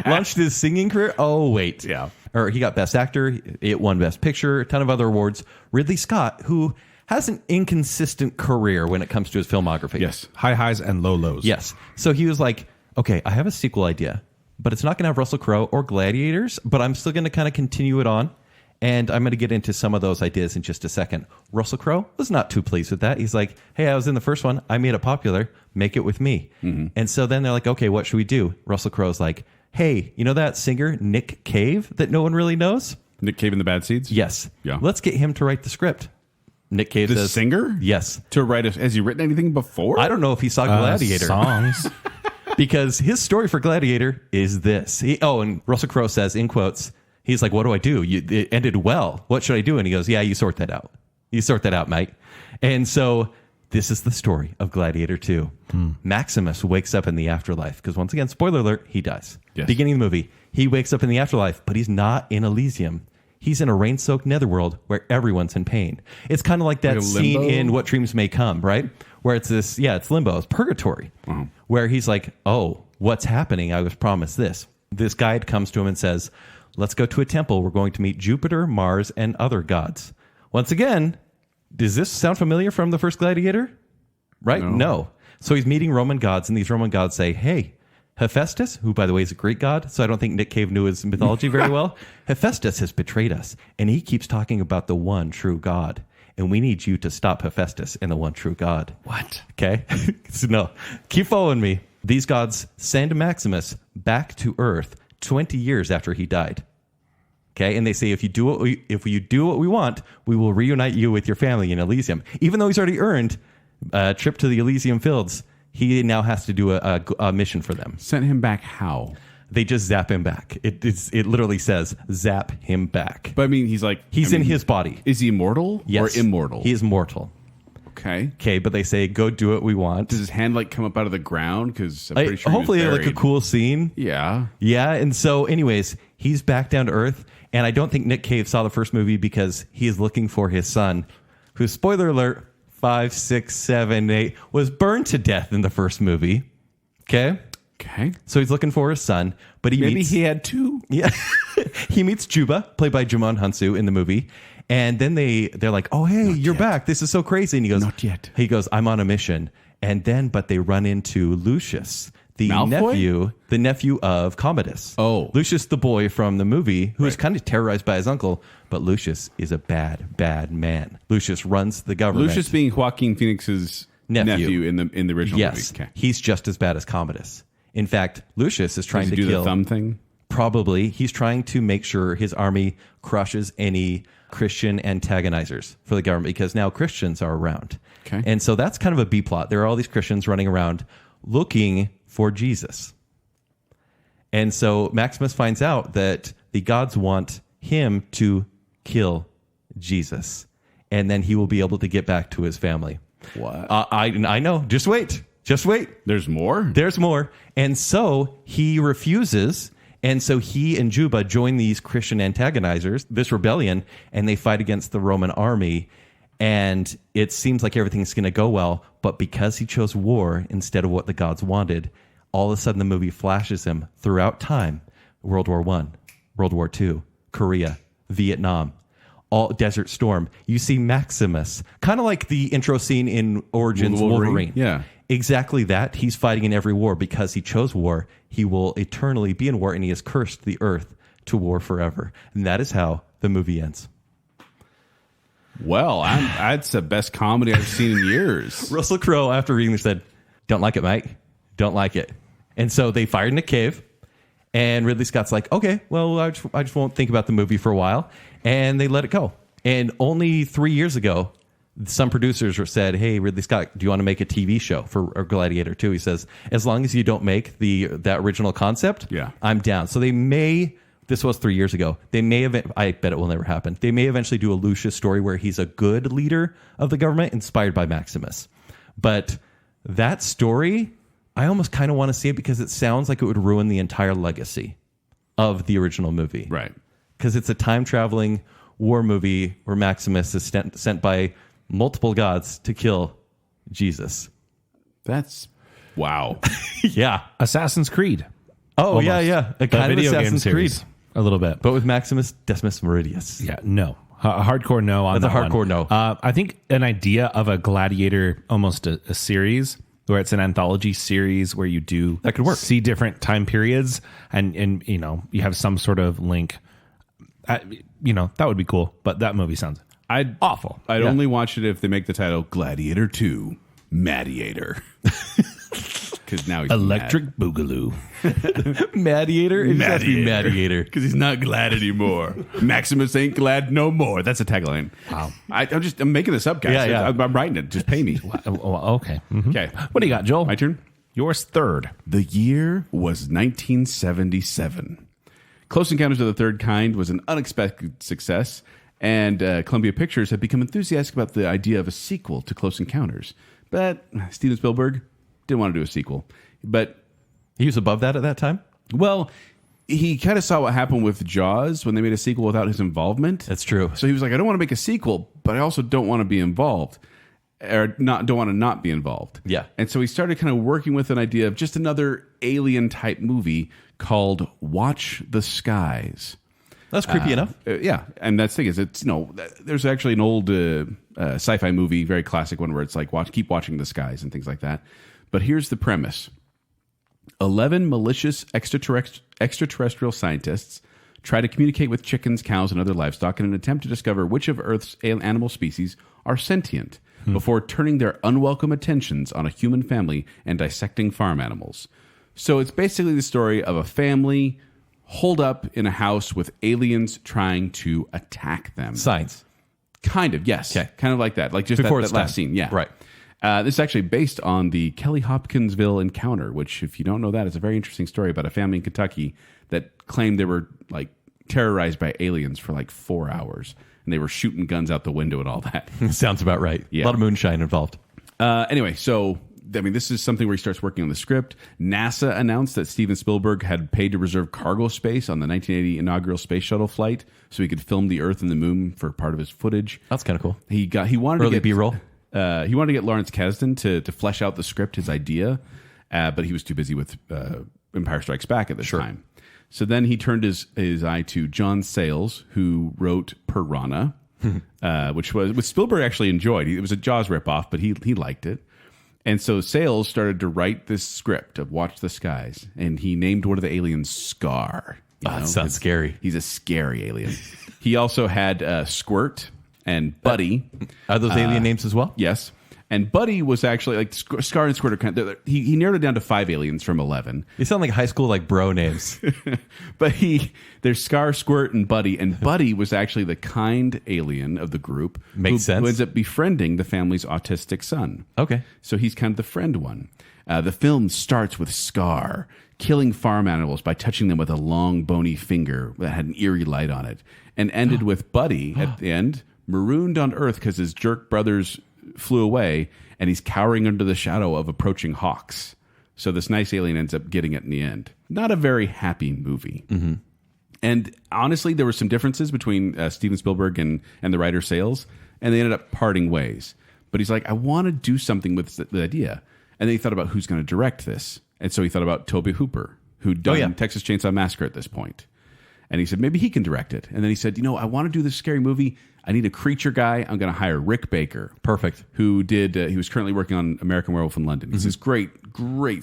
Launched his singing career? Oh, wait. Yeah. Or he got Best Actor. It won Best Picture. A ton of other awards. Ridley Scott, who has an inconsistent career when it comes to his filmography. Yes. High highs and low lows. Yes. So he was like, okay, I have a sequel idea, but it's not going to have Russell Crowe or Gladiators, but I'm still going to kind of continue it on. And I'm going to get into some of those ideas in just a second. Russell Crowe was not too pleased with that. He's like, hey, I was in the first one. I made it popular. Make it with me. Mm-hmm. And so then they're like, okay, what should we do? Russell Crowe's like, hey, you know that singer Nick Cave that no one really knows? Nick Cave and the Bad Seeds? Yes. Yeah. Let's get him to write the script. Nick Cave The says, singer? yes. To write has he written anything before? I don't know if he saw Gladiator. Songs. Because his story for Gladiator is this. And Russell Crowe says, in quotes, he's like, what do I do? It ended well. What should I do? And he goes, yeah, you sort that out. You sort that out, mate. And so this is the story of Gladiator 2. Maximus wakes up in the afterlife. Because once again, spoiler alert, he dies. Yes. Beginning of the movie, he wakes up in the afterlife, but he's not in Elysium. He's in a rain-soaked netherworld where everyone's in pain. It's kind of like that Like a scene limbo? in What Dreams May Come, right? Where it's this, it's limbo, it's purgatory. Where he's like, oh, what's happening? I was promised this. This guide comes to him and says, let's go to a temple. We're going to meet Jupiter, Mars, and other gods. Once again, does this sound familiar from the first Gladiator? Right? No. So he's meeting Roman gods, and these Roman gods say, hey, Hephaestus, who, by the way, is a Greek god, so I don't think Nick Cave knew his mythology very well. Hephaestus has betrayed us, and he keeps talking about the one true God, and we need you to stop Hephaestus and the one true God. What? Okay? So no, keep following me. These gods send Maximus back to Earth 20 years after he died. Okay? And they say, if you do what we want, we will reunite you with your family in Elysium. Even though he's already earned a trip to the Elysium Fields, he now has to do a mission for them. Sent him back how? They just zap him back. It literally says zap him back. But I mean, he's in his body. Is he immortal Yes. or immortal? He is mortal. Okay, but they say go do what we want. Does his hand like come up out of the ground? Because I'm pretty sure hopefully he was like a buried. cool scene. Yeah. And so, anyways, he's back down to Earth, and I don't think Nick Cave saw the first movie because he is looking for his son, who, spoiler alert, 5, 6, 7, 8, was burned to death in the first movie. Okay. So he's looking for his son, but he had two. Yeah, he meets Juba, played by Jimon Hunsu in the movie. And then they're like, "Oh, hey, you're back. This is so crazy." And he goes, "Not yet." He goes, "I'm on a mission." But they run into Lucius, the Malfoy? nephew of Commodus. Oh. Lucius, the boy from the movie, who is kind of terrorized by his uncle. But Lucius is a bad, bad man. Lucius runs the government. Lucius being Joaquin Phoenix's nephew in the original movie. Okay. He's just as bad as Commodus. In fact, Lucius is trying to do kill the thumb thing. Probably. He's trying to make sure his army crushes any Christian antagonizers for the government because now Christians are around. Okay. And so that's kind of a B plot. There are all these Christians running around looking for Jesus. And so Maximus finds out that the gods want him to kill Jesus. And then he will be able to get back to his family. What? I know. Just wait. There's more? There's more. And so he refuses. And so he and Juba join these Christian antagonizers, this rebellion, and they fight against the Roman army. And it seems like everything's going to go well. But because he chose war instead of what the gods wanted, all of a sudden the movie flashes him throughout time. World War I, World War II, Korea, Vietnam, all Desert Storm. You see Maximus, kind of like the intro scene in Origins Wolverine. Yeah. Exactly that. He's fighting in every war because he chose war. He will eternally be in war, and he has cursed the earth to war forever. And that is how the movie ends. Well, that's the best comedy I've seen in years. Russell Crowe, after reading this, said, "Don't like it, Mike. Don't like it." And so they fired Nick Cave, and Ridley Scott's like, "Okay, well, I just won't think about the movie for a while." And they let it go. And only 3 years ago, some producers said, "Hey, Ridley Scott, do you want to make a TV show for Gladiator 2?" He says, "As long as you don't make that original concept, yeah, I'm down." So they may, this was 3 years ago, they may have, I bet it will never happen, they may eventually do a Lucius story where he's a good leader of the government inspired by Maximus. But that story, I almost kind of want to see it because it sounds like it would ruin the entire legacy of the original movie. Right. Because it's a time-traveling war movie where Maximus is sent by multiple gods to kill Jesus. That's wow. Yeah. Assassin's Creed. Oh, Almost. yeah. A kind of video game Assassin's Creed. series. A little bit. But with Maximus Decimus Meridius. Yeah, no. Hardcore no on That's that a hardcore one. no. I think an idea of a Gladiator, almost a series, where it's an anthology series where you do that could work. See different time periods and you know, you have some sort of link. You know, that would be cool. But that movie sounds awful. I'd only watch it if they make the title Gladiator 2 Madiator. Because now he's Electric Boogaloo. Madiator? It has to be Madiator. Because he's not glad anymore. Maximus ain't glad no more. That's a tagline. Wow. I'm making this up, guys. Yeah. I'm writing it. Just pay me. Okay. Mm-hmm. Okay. What do you got, Joel? My turn? Yours third. The year was 1977. Close Encounters of the Third Kind was an unexpected success, and Columbia Pictures had become enthusiastic about the idea of a sequel to Close Encounters. But Steven Spielberg didn't want to do a sequel. But he was above that at that time? Well, he kind of saw what happened with Jaws when they made a sequel without his involvement. That's true. So he was like, I don't want to make a sequel, but I also don't want to be involved. Or don't want to not be involved. Yeah. And so he started kind of working with an idea of just another alien type movie called Watch the Skies. That's creepy enough. Yeah. And that's the thing is, it's there's actually an old sci-fi movie, very classic one, where it's like, keep watching the skies and things like that. But here's the premise. 11 malicious extraterrestrial scientists try to communicate with chickens, cows, and other livestock in an attempt to discover which of Earth's animal species are sentient before turning their unwelcome attentions on a human family and dissecting farm animals. So it's basically the story of a family holed up in a house with aliens trying to attack them. Science. Kind of, yes. Okay. Kind of like that. Like just Before that it's last time. scene. Yeah. Right. This is actually based on the Kelly Hopkinsville encounter, which, if you don't know that, is a very interesting story about a family in Kentucky that claimed they were like terrorized by aliens for like 4 hours, and they were shooting guns out the window and all that. Sounds about right. Yeah. A lot of moonshine involved. Anyway, so I mean, this is something where he starts working on the script. NASA announced that Steven Spielberg had paid to reserve cargo space on the 1980 inaugural space shuttle flight, so he could film the Earth and the Moon for part of his footage. That's kind of cool. He wanted Early to get B-roll. He wanted to get Lawrence Kasdan to flesh out the script, his idea, but he was too busy with Empire Strikes Back at the time. So then he turned his eye to John Sayles, who wrote Piranha, which Spielberg actually enjoyed. It was a Jaws ripoff, but he liked it. And so Sayles started to write this script of Watch the Skies, and he named one of the aliens Scar. That sounds scary. He's a scary alien. He also had Squirt and Buddy. Are those alien names as well? Yes. And Buddy was actually like Scar and Squirt are kind of, he narrowed it down to 5 aliens from 11. They sound like high school like bro names. But there's Scar, Squirt, and Buddy. And Buddy was actually the kind alien of the group. Makes sense. Who ends up befriending the family's autistic son. Okay. So he's kind of the friend one. The film starts with Scar killing farm animals by touching them with a long, bony finger that had an eerie light on it. And ended with Buddy at the end, marooned on Earth because his jerk brothers flew away, and he's cowering under the shadow of approaching hawks. So this nice alien ends up getting it in the end. Not a very happy movie. Mm-hmm. And honestly, there were some differences between Steven Spielberg and the writer Sayles, and they ended up parting ways. But he's like, I want to do something with the idea. And then he thought about who's going to direct this. And so he thought about Tobe Hooper, who'd done Texas Chainsaw Massacre at this point. And he said, maybe he can direct it. And then he said, I want to do this scary movie. I need a creature guy. I'm going to hire Rick Baker. Perfect. Who did, he was currently working on American Werewolf in London. He's this great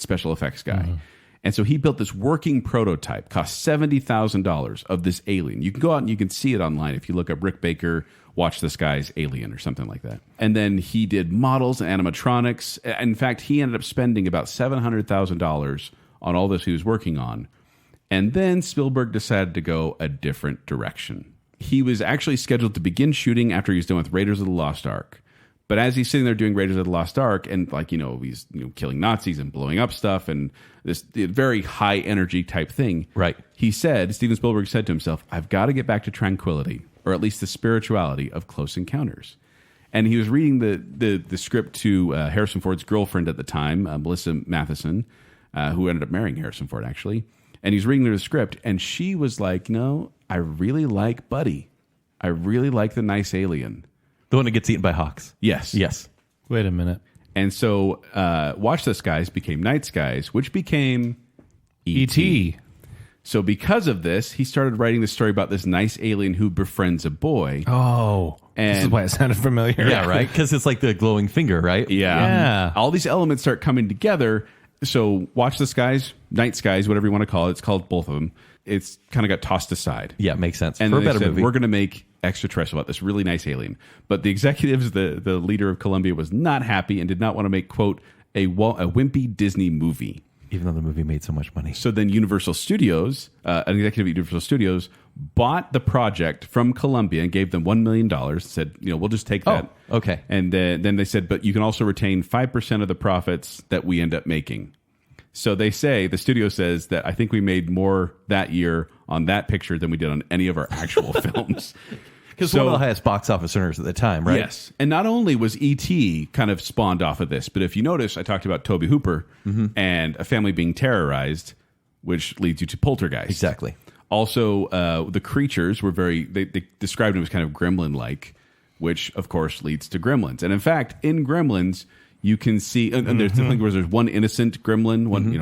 special effects guy. Mm-hmm. And so he built this working prototype, cost $70,000 of this alien. You can go out and you can see it online if you look up Rick Baker, Watch the Skies, Alien, or something like that. And then he did models and animatronics. In fact, he ended up spending about $700,000 on all this he was working on. And then Spielberg decided to go a different direction. He was actually scheduled to begin shooting after he was done with Raiders of the Lost Ark. But as he's sitting there doing Raiders of the Lost Ark and he's killing Nazis and blowing up stuff and this very high energy type thing. Right. Steven Spielberg said to himself, I've got to get back to tranquility, or at least the spirituality of Close Encounters. And he was reading the script to Harrison Ford's girlfriend at the time, Melissa Matheson, who ended up marrying Harrison Ford, actually. And he's reading the script, and she was like, no, I really like Buddy. I really like the nice alien. The one that gets eaten by hawks. Yes. Yes. Wait a minute. And so Watch the Skies became Night Skies, which became E.T. So because of this, he started writing the story about this nice alien who befriends a boy. Oh, this is why it sounded familiar. Yeah, right? Because it's like the glowing finger, right? Yeah. All these elements start coming together. So Watch the Skies, Night Skies, whatever you want to call it. It's called both of them. It's kind of got tossed aside. Yeah, makes sense. And for a they better said, movie. we're going to make extraterrestrial about this really nice alien. But the executives, the leader of Columbia, was not happy and did not want to make, quote, a wimpy Disney movie. Even though the movie made so much money. So then Universal Studios, an executive at Universal Studios, bought the project from Columbia and gave them $1 million. Said, we'll just take that. Oh, okay. And then they said, but you can also retain 5% of the profits that we end up making. So the studio says that I think we made more that year on that picture than we did on any of our actual films. Because one of the highest box office earners at the time, right? Yes. And not only was E.T. kind of spawned off of this, but if you notice, I talked about Tobe Hooper and a family being terrorized, which leads you to Poltergeist. Exactly. Also, the creatures were they described them as kind of gremlin-like, which, of course, leads to Gremlins. And in fact, in Gremlins, you can see, and there's the thing where there's one innocent gremlin, one,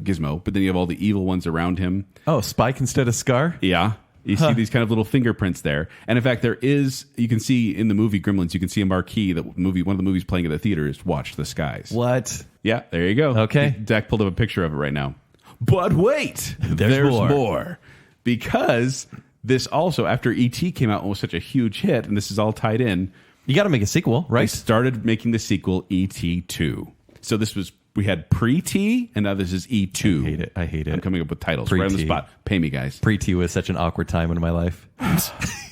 Gizmo, but then you have all the evil ones around him. Oh, Spike instead of Scar? Yeah. You see these kind of little fingerprints there. And in fact, you can see in the movie Gremlins, you can see a marquee that one of the movies playing at the theater is Watch the Skies. What? Yeah, there you go. Okay. Zach pulled up a picture of it right now. But wait, there's more. Because this also, after E.T. came out and was such a huge hit, and this is all tied in, You got to make a sequel, right? they started making the sequel E.T. 2. So we had pre-T, and now this is E2. I hate it. I'm coming up with titles right on the Pre-T. spot. Pay me, guys. Pre-T was such an awkward time in my life.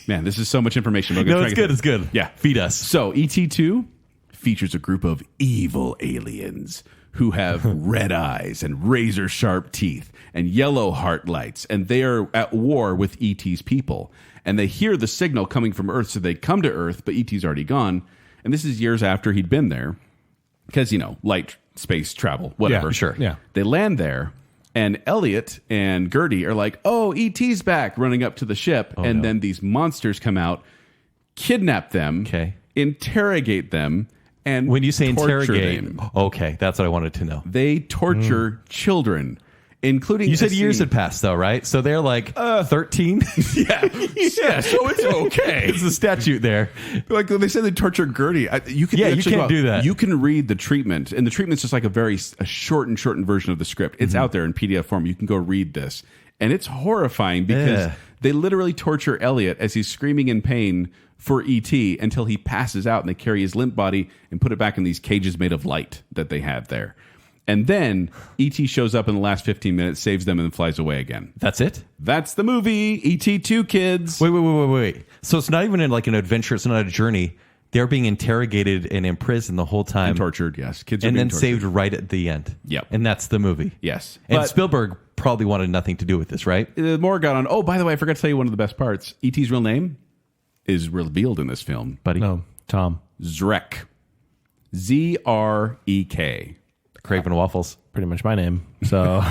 Man, this is so much information. No, it's good. It's good. Yeah. Feed us. So ET2 features a group of evil aliens who have red eyes and razor sharp teeth and yellow heart lights, and they are at war with ET's people. And they hear the signal coming from Earth, so they come to Earth, but ET's already gone. And this is years after he'd been there, because, light, space, travel, whatever. Yeah, sure. Yeah. They land there, and Elliot and Gertie are like, oh, ET's back, running up to the ship. And then these monsters come out, kidnap them, interrogate them, and when you say interrogate, them. Okay, that's what I wanted to know. They torture children, including... You said years had passed, though, right? So they're like 13? Yeah, so it's okay. It's a statute there. Like when they say they torture Gertie, you can't do that. You can read the treatment, and the treatment's just like a shortened version of the script. It's out there in PDF form. You can go read this, and it's horrifying because they literally torture Elliot as he's screaming in pain for ET until he passes out, and they carry his limp body and put it back in these cages made of light that they have there. And then ET shows up in the last 15 minutes, saves them, and then flies away again. That's it? That's the movie, ET 2, kids. Wait. So it's not even like an adventure. It's not a journey. They're being interrogated and imprisoned the whole time. And tortured, yes. Kids are and being then tortured. saved right at the end. Yep. And that's the movie. Yes. And But Spielberg probably wanted nothing to do with this, right? more got on. Oh, by the way, I forgot to tell you one of the best parts. ET's real name is revealed in this film. Buddy. No, Tom. Zrek. Zrek. Craven Waffles. Pretty much my name. So,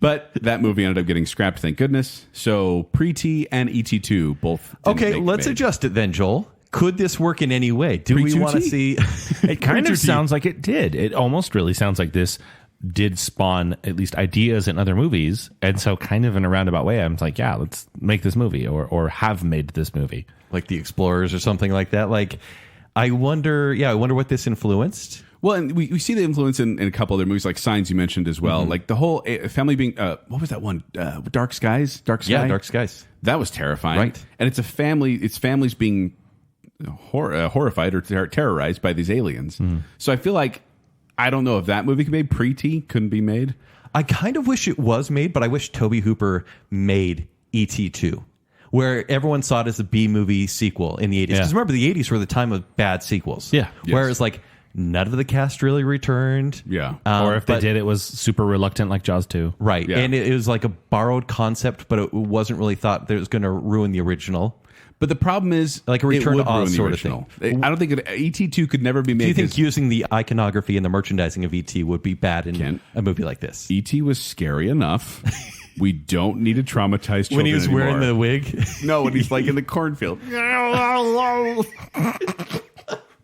But that movie ended up getting scrapped, thank goodness. So Pre-T and ET2 both didn't Okay, make let's made. adjust it then, Joel. Could this work in any way? Do we want to see... it kind of sounds like it did. It almost really sounds like this did spawn at least ideas in other movies. And so kind of in a roundabout way, I'm like, yeah, let's make this movie or have made this movie. Like The Explorers or something like that. Like, I wonder what this influenced. Well, and we see the influence in a couple other movies, like Signs you mentioned as well. Like the whole family being, what was that one? Dark Skies? Dark Sky? Yeah, Dark Skies. That was terrifying. Right. And it's families being horrified or terrorized by these aliens. So I feel like, I don't know if that movie could be made. Pre-T couldn't be made. I kind of wish it was made, but I wish Tobe Hooper made E.T. 2, where everyone saw it as a B-movie sequel in the 80s. Because remember, the 80s were the time of bad sequels. Yeah. Whereas, like, none of the cast really returned. Yeah. Or if they did, it was super reluctant like Jaws 2. Right. Yeah. And it was like a borrowed concept, but it wasn't really thought that it was going to ruin the original. But the problem is, Like a Return it would to Oz ruin the sort of original. thing. I don't think ET2 could never be made. Do you think as- using the iconography and the merchandising of E.T. would be bad in Kent. a movie like this? ET was scary enough. We don't need to traumatize children When he was wearing anymore. the wig? No, when he's like in the cornfield.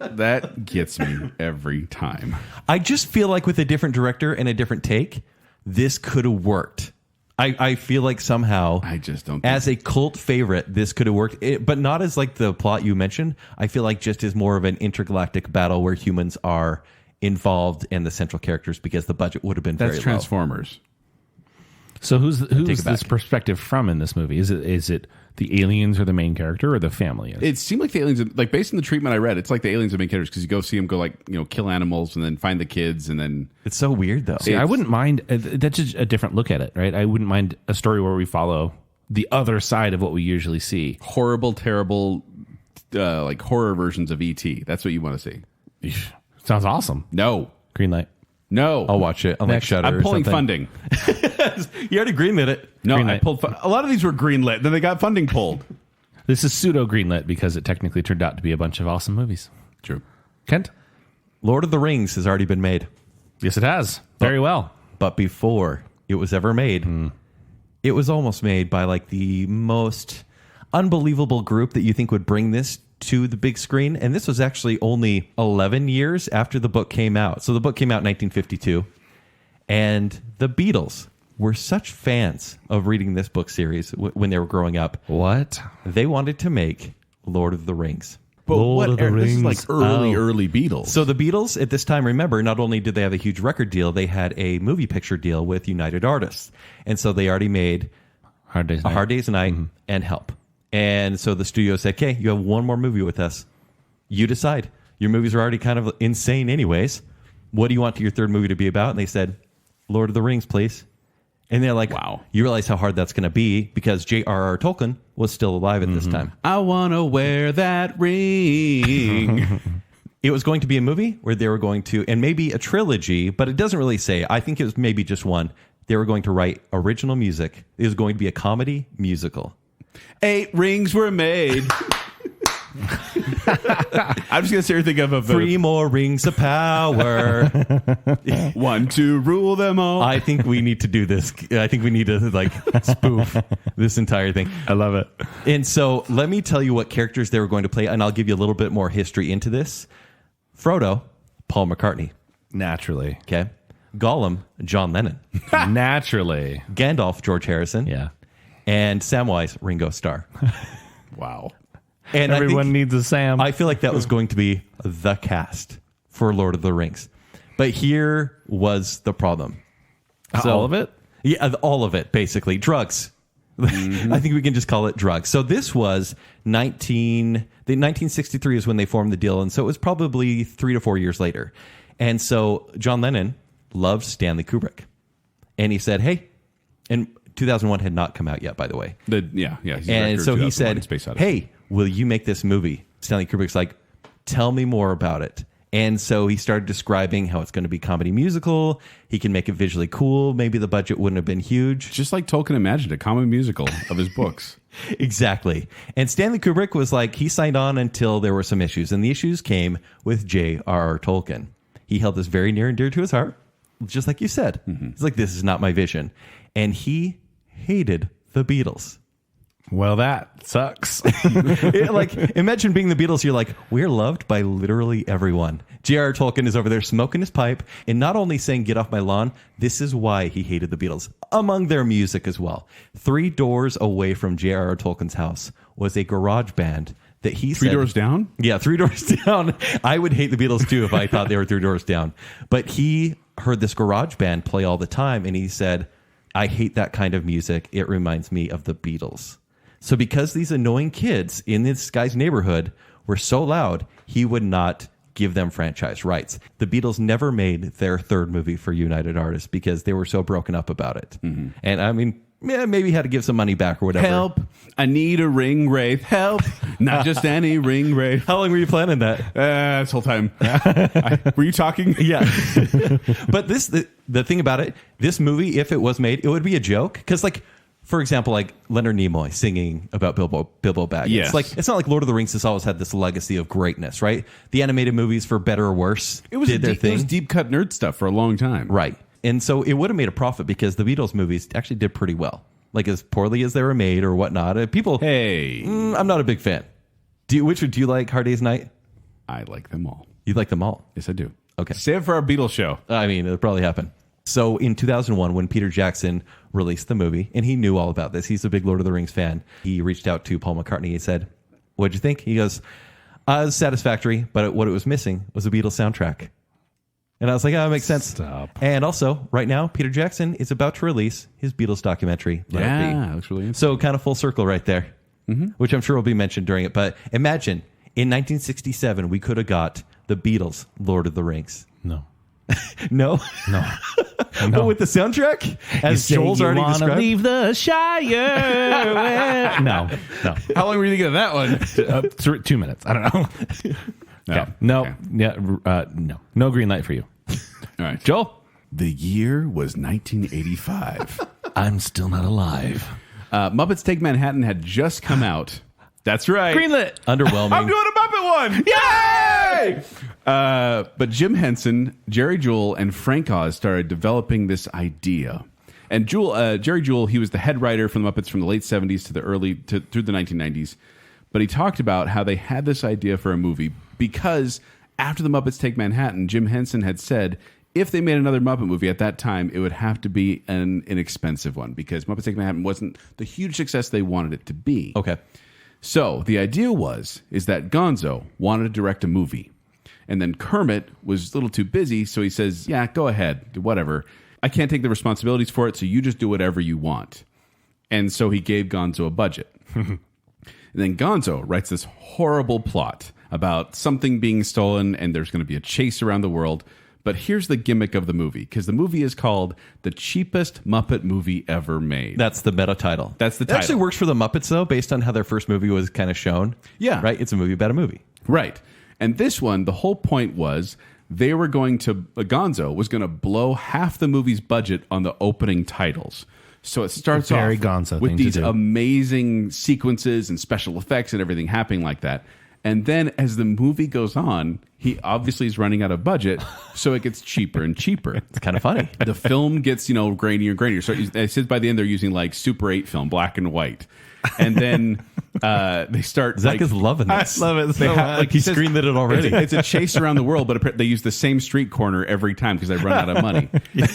That gets me every time. I just feel like with a different director and a different take, this could have worked. I feel like somehow, I just don't think as a cult favorite, this could have worked, but not as like the plot you mentioned. I feel like just as more of an intergalactic battle where humans are involved and the central characters, because the budget would have been that's very low. Transformers. So who's it this back. perspective from in this movie? Is it the aliens are the main character or the family is? It seemed like the aliens, like based on the treatment I read, it's like the aliens are the main characters because you go see them go like, kill animals and then find the kids and then. It's so weird though. See, I wouldn't mind. That's just a different look at it, right? I wouldn't mind a story where we follow the other side of what we usually see. Horrible, terrible, like horror versions of ET. That's what you want to see. Eesh. Sounds awesome. No. Green light. No. I'll watch it. I'll like Shutter. I'm pulling or funding. You already greenlit it. No, Green I light. pulled. A lot of these were greenlit. Then they got funding pulled. This is pseudo greenlit because it technically turned out to be a bunch of awesome movies. True. Kent? Lord of the Rings has already been made. Yes, it has. Very well. But before it was ever made, it was almost made by like the most unbelievable group that you think would bring this to the big screen. And this was actually only 11 years after the book came out. So the book came out in 1952. And the Beatles were such fans of reading this book series when they were growing up. What? They wanted to make Lord of the Rings. But Lord of the This is like Rings. early Beatles. So the Beatles at this time, remember, not only did they have a huge record deal, they had a movie picture deal with United Artists. And so they already made Hard Day's A Night. Hard Day's Night and Help. And so the studio said, okay, you have one more movie with us. You decide. Your movies are already kind of insane anyways. What do you want your third movie to be about? And they said, Lord of the Rings, please. And they're like, Wow. You realize how hard that's going to be because J.R.R. Tolkien was still alive at this time. I want to wear that ring. It was going to be a movie where they were going to, and maybe a trilogy, but it doesn't really say. I think it was maybe just one. They were going to write original music. It was going to be a comedy musical. 8 rings were made. I'm just going to sit here and think of 3 more rings of power. 1 to rule them all. I think we need to do this. I think we need to like spoof this entire thing. I love it. And so let me tell you what characters they were going to play, and I'll give you a little bit more history into this. Frodo, Paul McCartney. Naturally. Okay. Gollum, John Lennon. Naturally. Gandalf, George Harrison. Yeah. And Samwise, Ringo Starr. Wow. And everyone needs a Sam. I feel like that was going to be the cast for Lord of the Rings. But here was the problem. All of it? Yeah, all of it, basically. Drugs. Mm-hmm. I think we can just call it drugs. So this was 1963 is when they formed the deal. And so it was probably 3 to 4 years later. And so John Lennon loved Stanley Kubrick. And he said, hey, and 2001 had not come out yet, by the way. Yeah. And so he said, hey, will you make this movie? Stanley Kubrick's like, tell me more about it. And so he started describing how it's going to be comedy musical. He can make it visually cool. Maybe the budget wouldn't have been huge. Just like Tolkien imagined, a comedy musical of his books. Exactly. And Stanley Kubrick was like, he signed on until there were some issues. And the issues came with J.R.R. Tolkien. He held this very near and dear to his heart, just like you said. Mm-hmm. He's like, this is not my vision. And he hated the Beatles. Well, that sucks. Like, imagine being the Beatles. You're like, we're loved by literally everyone. J.R.R. Tolkien is over there smoking his pipe and not only saying, get off my lawn. This is why he hated the Beatles, among their music as well. 3 doors away from J.R.R. Tolkien's house was a garage band that he said... 3 doors down? Yeah, 3 doors down. I would hate the Beatles too if I thought they were 3 doors down. But he heard this garage band play all the time and he said, I hate that kind of music. It reminds me of the Beatles. So because these annoying kids in this guy's neighborhood were so loud, he would not give them franchise rights. The Beatles never made their 3rd movie for United Artists because they were so broken up about it. Mm-hmm. And I mean, yeah, maybe had to give some money back or whatever. Help. I need a ring wraith. Help. Not just any ring wraith. How long were you planning that? This whole time. Were you talking? Yeah. But the thing about it, this movie, if it was made, it would be a joke. Because like, for example, like Leonard Nimoy singing about Bilbo Baggins. Yes. Like, it's not like Lord of the Rings has always had this legacy of greatness, right? The animated movies, for better or worse, did their thing. It was deep cut nerd stuff for a long time. Right. And so it would have made a profit because the Beatles movies actually did pretty well. Like as poorly as they were made or whatnot. People, hey, I'm not a big fan. Which do you like, Hard Day's Night? I like them all. You like them all? Yes, I do. Okay. Save it for our Beatles show. I mean, it'll probably happen. So in 2001, when Peter Jackson released the movie, and he knew all about this, he's a big Lord of the Rings fan, he reached out to Paul McCartney. He said, what'd you think? He goes, it was satisfactory, but what it was missing was a Beatles soundtrack. And I was like, oh, that makes sense. Stop. And also, right now, Peter Jackson is about to release his Beatles documentary. Let It Be. Looks really interesting. So kind of full circle right there, which I'm sure will be mentioned during it. But imagine, in 1967, we could have got the Beatles, Lord of the Rings. No. No? No. But with the soundtrack, as Joel's already described. Leave the Shire. No. How long were you thinking of that one? 2 minutes. I don't know. No. Okay. No. Okay. Yeah. No. No green light for you. All right. Joel? The year was 1985. I'm still not alive. Muppets Take Manhattan had just come out. That's right. Greenlit. Underwhelming. I'm doing a Muppet one. Yay! But Jim Henson, Jerry Jewell, and Frank Oz started developing this idea. And Jerry Jewell, he was the head writer for the Muppets from the late 70s to through the 1990s. But he talked about how they had this idea for a movie because after the Muppets Take Manhattan, Jim Henson had said if they made another Muppet movie at that time, it would have to be an inexpensive one because Muppets Take Manhattan wasn't the huge success they wanted it to be. Okay. So the idea is that Gonzo wanted to direct a movie. And then Kermit was a little too busy, so he says, yeah, go ahead, do whatever. I can't take the responsibilities for it, so you just do whatever you want. And so he gave Gonzo a budget. And then Gonzo writes this horrible plot about something being stolen and there's going to be a chase around the world. But here's the gimmick of the movie, because the movie is called The Cheapest Muppet Movie Ever Made. That's the meta title. That's the It title. actually works for the Muppets, though, based on how their first movie was kind of shown. Yeah. Right? It's a movie about a movie. Right. And this one, the whole point was they were going to, Gonzo was going to blow half the movie's budget on the opening titles. So it starts Very off Gonzo with thing to these do. amazing sequences and special effects and everything happening like that. And then as the movie goes on, he obviously is running out of budget, so it gets cheaper and cheaper. It's kind of funny. The film gets, grainier and grainier. So it says by the end they're using like Super 8 film, black and white. And then they start. Zach is loving this. I love it so much. Like he screened it already. It's a chase around the world, but they use the same street corner every time because they run out of money.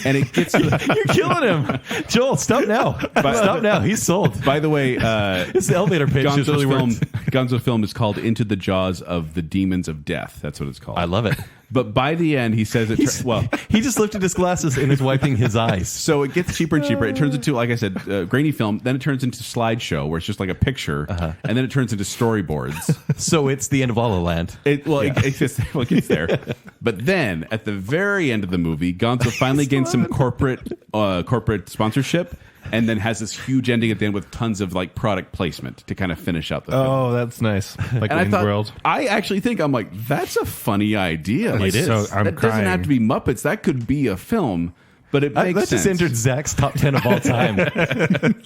And it gets. You're killing him, Joel. Stop now. Stop now. He's sold. By the way, This elevator pitch just really worked. Gonzo's film is called Into the Jaws of the Demons of Death. That's what it's called. I love it. But by the end, he says it. He just lifted his glasses and is wiping his eyes. So it gets cheaper and cheaper. It turns into, like I said, grainy film. Then it turns into slideshow, where it's just like a picture, and then it turns into storyboards. So it's the end of La La Land. It gets there. But then at the very end of the movie, Gonzo finally gains some corporate sponsorship, and then has this huge ending at the end with tons of like product placement to kind of finish out the film. Oh, that's nice. Like And I in thought, World. I actually think I'm like, that's a funny idea. Like, It is. So I'm that crying. doesn't have to be Muppets. That could be a film, but it makes That sense. just entered Zach's top 10 of all time.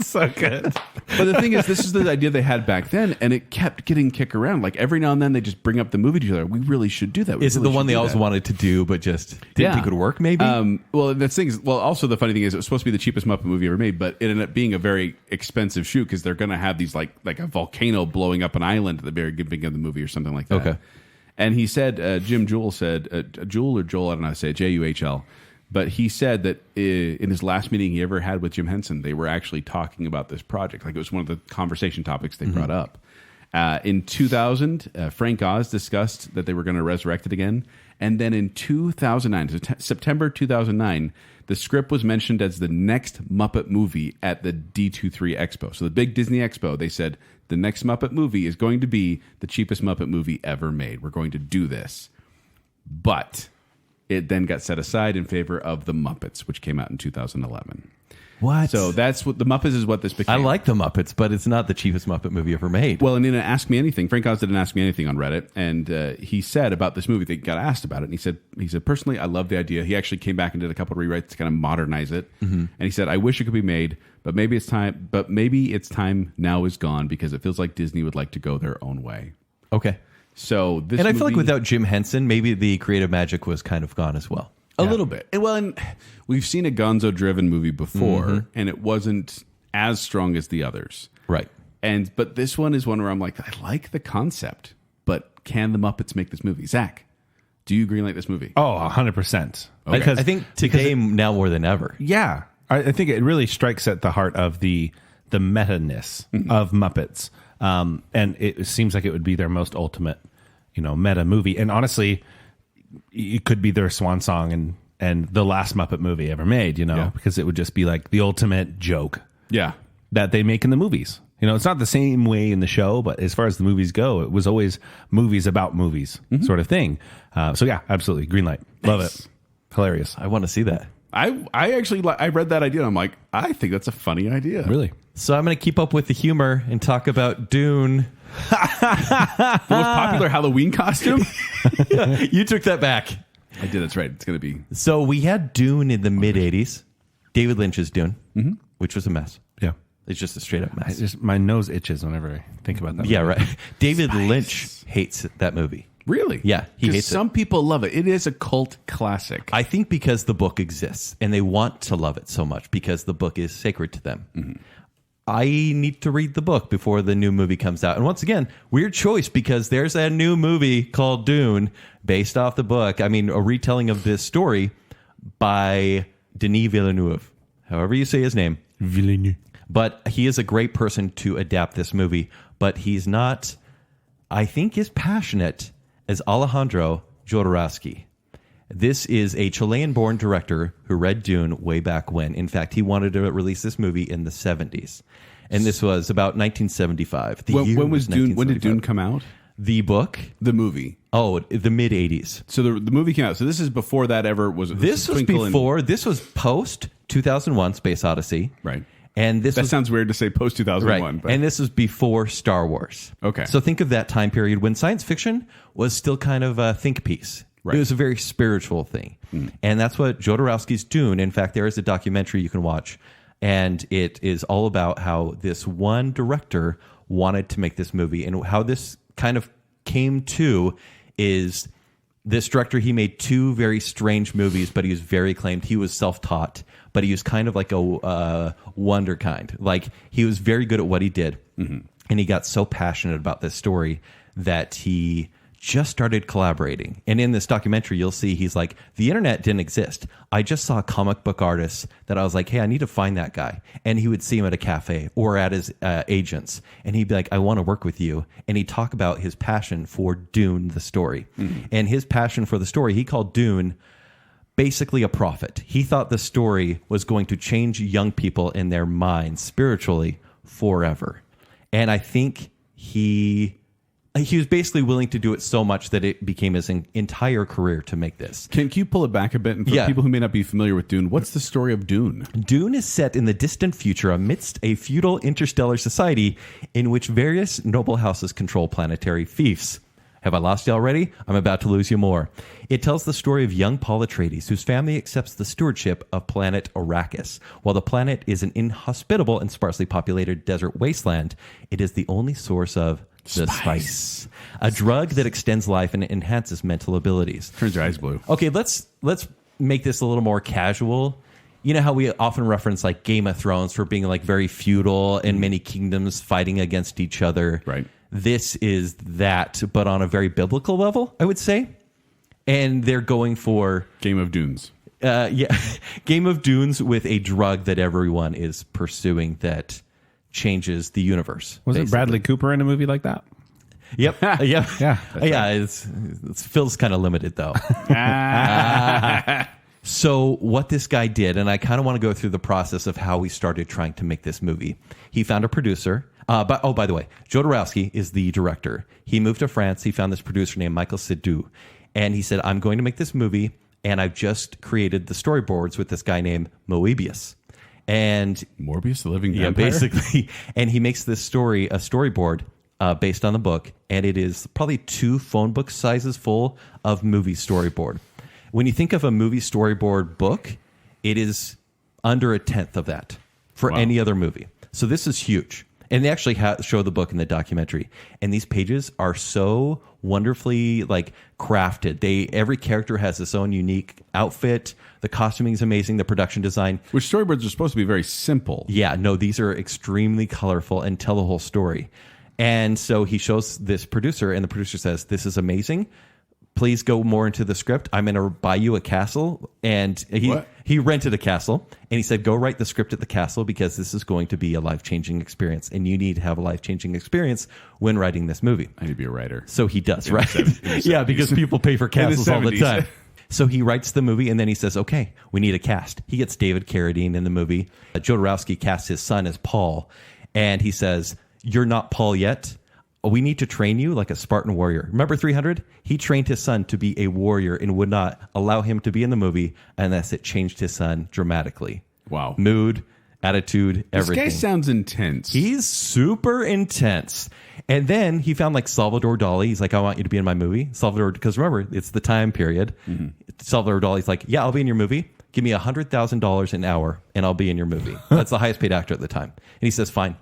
So good. But the thing is, this is the idea they had back then, and it kept getting kicked around. Like every now and then, they just bring up the movie to each other. We really should do that. Is it the one they always wanted to do, but just didn't think it would work, maybe? Well, the thing is, also the funny thing is, it was supposed to be the cheapest Muppet movie ever made, but it ended up being a very expensive shoot because they're going to have these like a volcano blowing up an island at the very beginning of the movie or something like that. Okay. And he said, Jim Jewell said, Jewell or Joel, I don't know how to say it, Juhl. But he said that in his last meeting he ever had with Jim Henson, they were actually talking about this project. Like it was one of the conversation topics they brought up. In 2000, Frank Oz discussed that they were going to resurrect it again. And then in 2009, September 2009, the script was mentioned as the next Muppet movie at the D23 Expo. So the big Disney Expo, they said, the next Muppet movie is going to be the cheapest Muppet movie ever made. We're going to do this. But it then got set aside in favor of The Muppets, which came out in 2011. What? So that's what The Muppets is what this became. I like the Muppets, but it's not the cheapest Muppet movie ever made. Well, and in an Ask Me Anything, Frank Oz did an Ask Me Anything on Reddit, and he said about this movie, they got asked about it, and he said, personally, I love the idea. He actually came back and did a couple of rewrites to kind of modernize it. And he said, I wish it could be made, but maybe its time now is gone because it feels like Disney would like to go their own way. Okay. So this And I feel like movie- without Jim Henson, maybe the creative magic was kind of gone as well. A little bit. Well, and we've seen a Gonzo-driven movie before, and it wasn't as strong as the others. Right. But this one is one where I'm like, I like the concept, but can the Muppets make this movie? Zach, do you greenlight this movie? Oh, 100%. I think today now more than ever. Yeah. I think it really strikes at the heart of the meta-ness of Muppets. And it seems like it would be their most ultimate, meta movie. And honestly, it could be their swan song and the last Muppet movie ever made, because it would just be like the ultimate joke Yeah. that they make in the movies. It's not the same way in the show, but as far as the movies go, it was always movies about movies sort of thing. So yeah, absolutely. Green light. Love it. Hilarious. I want to see that. I actually I read that idea and I'm like, I think that's a funny idea. Really? So I'm going to keep up with the humor and talk about Dune. The most popular Halloween costume? You took that back. I did, that's right. It's going to be... So we had Dune in the mid-'80s. David Lynch's Dune, which was a mess. Yeah. It's just a straight-up mess. My nose itches whenever I think about that. Yeah, right. David Lynch hates that movie. Really? Yeah, he 'Cause hates it. some people love it. It is a cult classic. I think because the book exists and they want to love it so much because the book is sacred to them. I need to read the book before the new movie comes out. And once again, weird choice because there's a new movie called Dune based off the book. I mean, a retelling of this story by Denis Villeneuve, however you say his name. Villeneuve. But he is a great person to adapt this movie. But he's not, I think, as passionate as Alejandro Jodorowsky. This is a Chilean-born director who read Dune way back when. In fact, he wanted to release this movie in the 70s. And this was about 1975. When was Dune? When did Dune come out? The book? The movie. Oh, the mid-'80s. So the movie came out. So this is before that ever was... This was before. This was post 2001 Space Odyssey. Right. And this That was, sounds weird to say post 2001. right. But And this was before Star Wars. Okay. So think of that time period when science fiction was still kind of a think piece. Right. It was a very spiritual thing. And that's what Jodorowsky's Dune. In fact, there is a documentary you can watch. And it is all about how this one director wanted to make this movie. And how this kind of came to is this director, he made two very strange movies, but he was very acclaimed. He was self-taught, but he was kind of like a wonder kind. Like, he was very good at what he did. And he got so passionate about this story that he just started collaborating. And in this documentary, you'll see he's like, the internet didn't exist. I just saw comic book artists that I was like, hey, I need to find that guy. And he would see him at a cafe or at his agents. And he'd be like, I want to work with you. And he'd talk about his passion for Dune, the story. And his passion for the story, he called Dune basically a prophet. He thought the story was going to change young people in their minds spiritually forever. And I think he was basically willing to do it so much that it became his entire career to make this. Can you pull it back a bit? And for people who may not be familiar with Dune, what's the story of Dune? Dune is set in the distant future amidst a feudal interstellar society in which various noble houses control planetary fiefs. Have I lost you already? I'm about to lose you more. It tells the story of young Paul Atreides, whose family accepts the stewardship of planet Arrakis. While the planet is an inhospitable and sparsely populated desert wasteland, it is the only source of the spice, a drug that extends life and enhances mental abilities. Turns your eyes blue. Okay, let's make this a little more casual. You know how we often reference like Game of Thrones for being like very feudal and many kingdoms fighting against each other. Right. This is that, but on a very biblical level, I would say. And they're going for Game of Dunes. Game of Dunes with a drug that everyone is pursuing that changes the universe. Wasn't Bradley Cooper in a movie like that? Yep. Yep. Yeah. Yeah. It's Phil's kind of limited though. So what this guy did, and I kind of want to go through the process of how he started trying to make this movie. He found a producer. But by the way, Jodorowsky is the director. He moved to France. He found this producer named Michael Sidou, and he said, "I'm going to make this movie, and I've just created the storyboards with this guy named Moebius." And Morbius, the living yeah, vampire? basically. And he makes this story a storyboard based on the book, and it is probably 2 phone book sizes full of movie storyboard. When you think of a movie storyboard book, it is under a tenth of that for any other movie. So this is huge. And they actually show the book in the documentary. And these pages are so wonderfully like crafted. Every character has its own unique outfit. The costuming is amazing. The production design. Which storyboards are supposed to be very simple. Yeah, no, these are extremely colorful and tell the whole story. And so he shows this producer, and the producer says, "This is amazing. Please go more into the script. I'm going to buy you a castle." And he rented a castle, and he said, "Go write the script at the castle because this is going to be a life-changing experience, and you need to have a life-changing experience when writing this movie." I need to be a writer. So he does, right? Yeah, because people pay for castles all the 70s. time. So he writes the movie, and then he says, "Okay, we need a cast." He gets David Carradine in the movie. Jodorowsky casts his son as Paul, and he says, "You're not Paul yet. We need to train you like a Spartan warrior." Remember 300? He trained his son to be a warrior and would not allow him to be in the movie unless it changed his son dramatically. Wow. Mood, attitude, everything. This guy sounds intense. He's super intense. And then he found like Salvador Dali. He's like, "I want you to be in my movie." Salvador, because remember, it's the time period. Salvador Dali's like, "Yeah, I'll be in your movie. Give me $100,000 an hour and I'll be in your movie." That's the highest paid actor at the time. And he says, "Fine."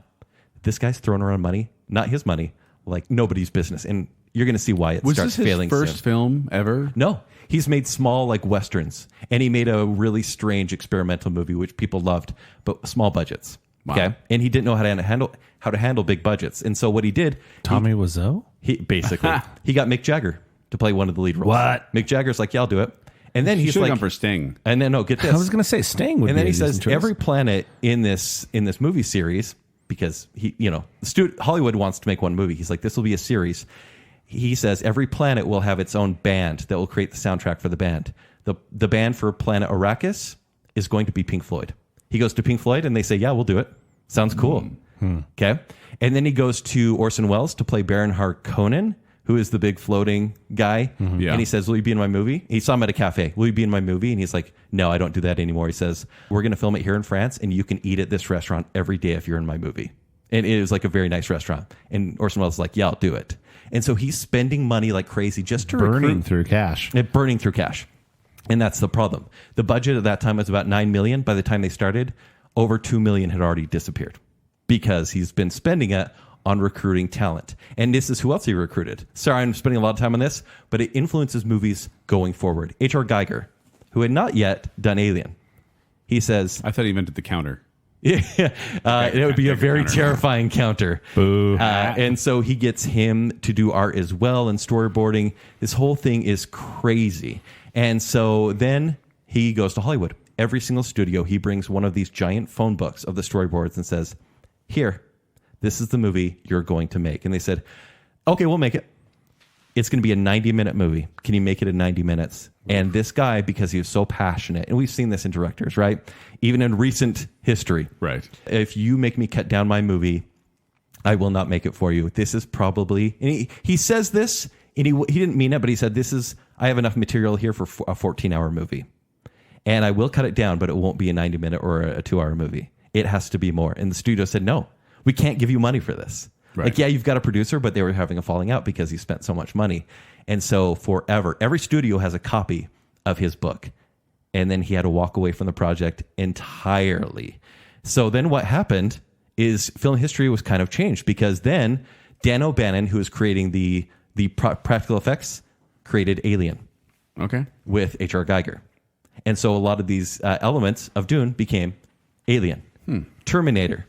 This guy's throwing around money, not his money, like nobody's business. And you're going to see why it starts failing soon. Was this his first film ever? No. He's made small like westerns, and he made a really strange experimental movie which people loved, but small budgets. Wow. Okay, and he didn't know how to handle big budgets, and so what he did, Tommy Wiseau? he basically he got Mick Jagger to play one of the lead roles. What? Mick Jagger's like, "Yeah, I'll do it," and then He he's should have like, gone for Sting. and then no, get this. I was going to say Sting would And be then he a says decent choice. every planet in this movie series, because Hollywood wants to make one movie. He's like, this will be a series. He says every planet will have its own band that will create the soundtrack for the band. The band for planet Arrakis is going to be Pink Floyd. He goes to Pink Floyd and they say, "Yeah, we'll do it. Sounds cool." Okay. And then he goes to Orson Welles to play Baron Harkonnen, who is the big floating guy. Yeah. And he says, will you be in my movie? He saw him at a cafe. Will you be in my movie? And he's like, no, I don't do that anymore. He says, we're going to film it here in France, and you can eat at this restaurant every day if you're in my movie. And it was like a very nice restaurant. And Orson Welles is like, yeah, I'll do it. And so he's spending money like crazy just to burning through cash. Burning through cash. And that's the problem. The budget at that time was about $9 million. By the time they started, over $2 million had already disappeared because he's been spending it on recruiting talent. And this is who else he recruited. Sorry, I'm spending a lot of time on this, but it influences movies going forward. H.R. Geiger, who had not yet done Alien. He says... I thought he meant at the counter. Yeah, it would be a very terrifying counter. Boo. And so he gets him to do art as well and storyboarding. This whole thing is crazy. And so then he goes to Hollywood. Every single studio, he brings one of these giant phone books of the storyboards and says, here, this is the movie you're going to make. And they said, okay, we'll make it. It's going to be a 90-minute movie. Can you make it in 90 minutes? And this guy, because he was so passionate, and we've seen this in directors, right? Even in recent history. Right. If you make me cut down my movie, I will not make it for you. This is probably... And he says this, and he didn't mean it, but he said, I have enough material here for a 14-hour movie. And I will cut it down, but it won't be a 90-minute or a 2-hour movie. It has to be more. And the studio said, no, we can't give you money for this. Right. Like, yeah, you've got a producer, but they were having a falling out because he spent so much money. And so forever, every studio has a copy of his book. And then he had to walk away from the project entirely. So then what happened is film history was kind of changed because then Dan O'Bannon, who was creating the practical effects, created Alien. Okay. With H.R. Geiger. And so a lot of these elements of Dune became Alien. Terminator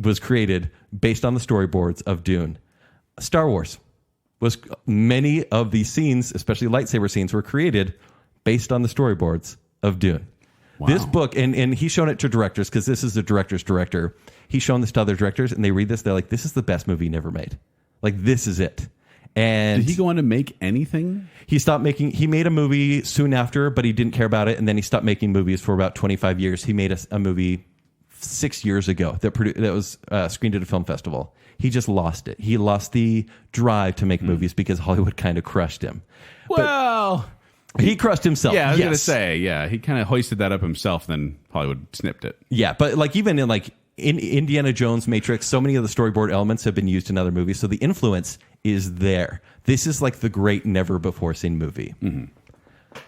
was created based on the storyboards of Dune. Star Wars was many of these scenes, especially lightsaber scenes, were created based on the storyboards of Dune. Wow. This book, and he's shown it to directors because this is the director's director. He's shown this to other directors, and they read this. They're like, this is the best movie never made. Like, this is it. And did he go on to make anything? He stopped making. He made a movie soon after, but he didn't care about it. And then he stopped making movies for about 25 years. He made a movie 6 years ago that was screened at a film festival. He just lost it. He lost the drive to make movies because Hollywood kind of crushed him. Well, he crushed himself. Yeah, I was going to say, yeah, he kind of hoisted that up himself. Then Hollywood snipped it. Yeah, but like even in Indiana Jones, Matrix, so many of the storyboard elements have been used in other movies. So the influence is there. This is like the great never before seen movie. Mm-hmm.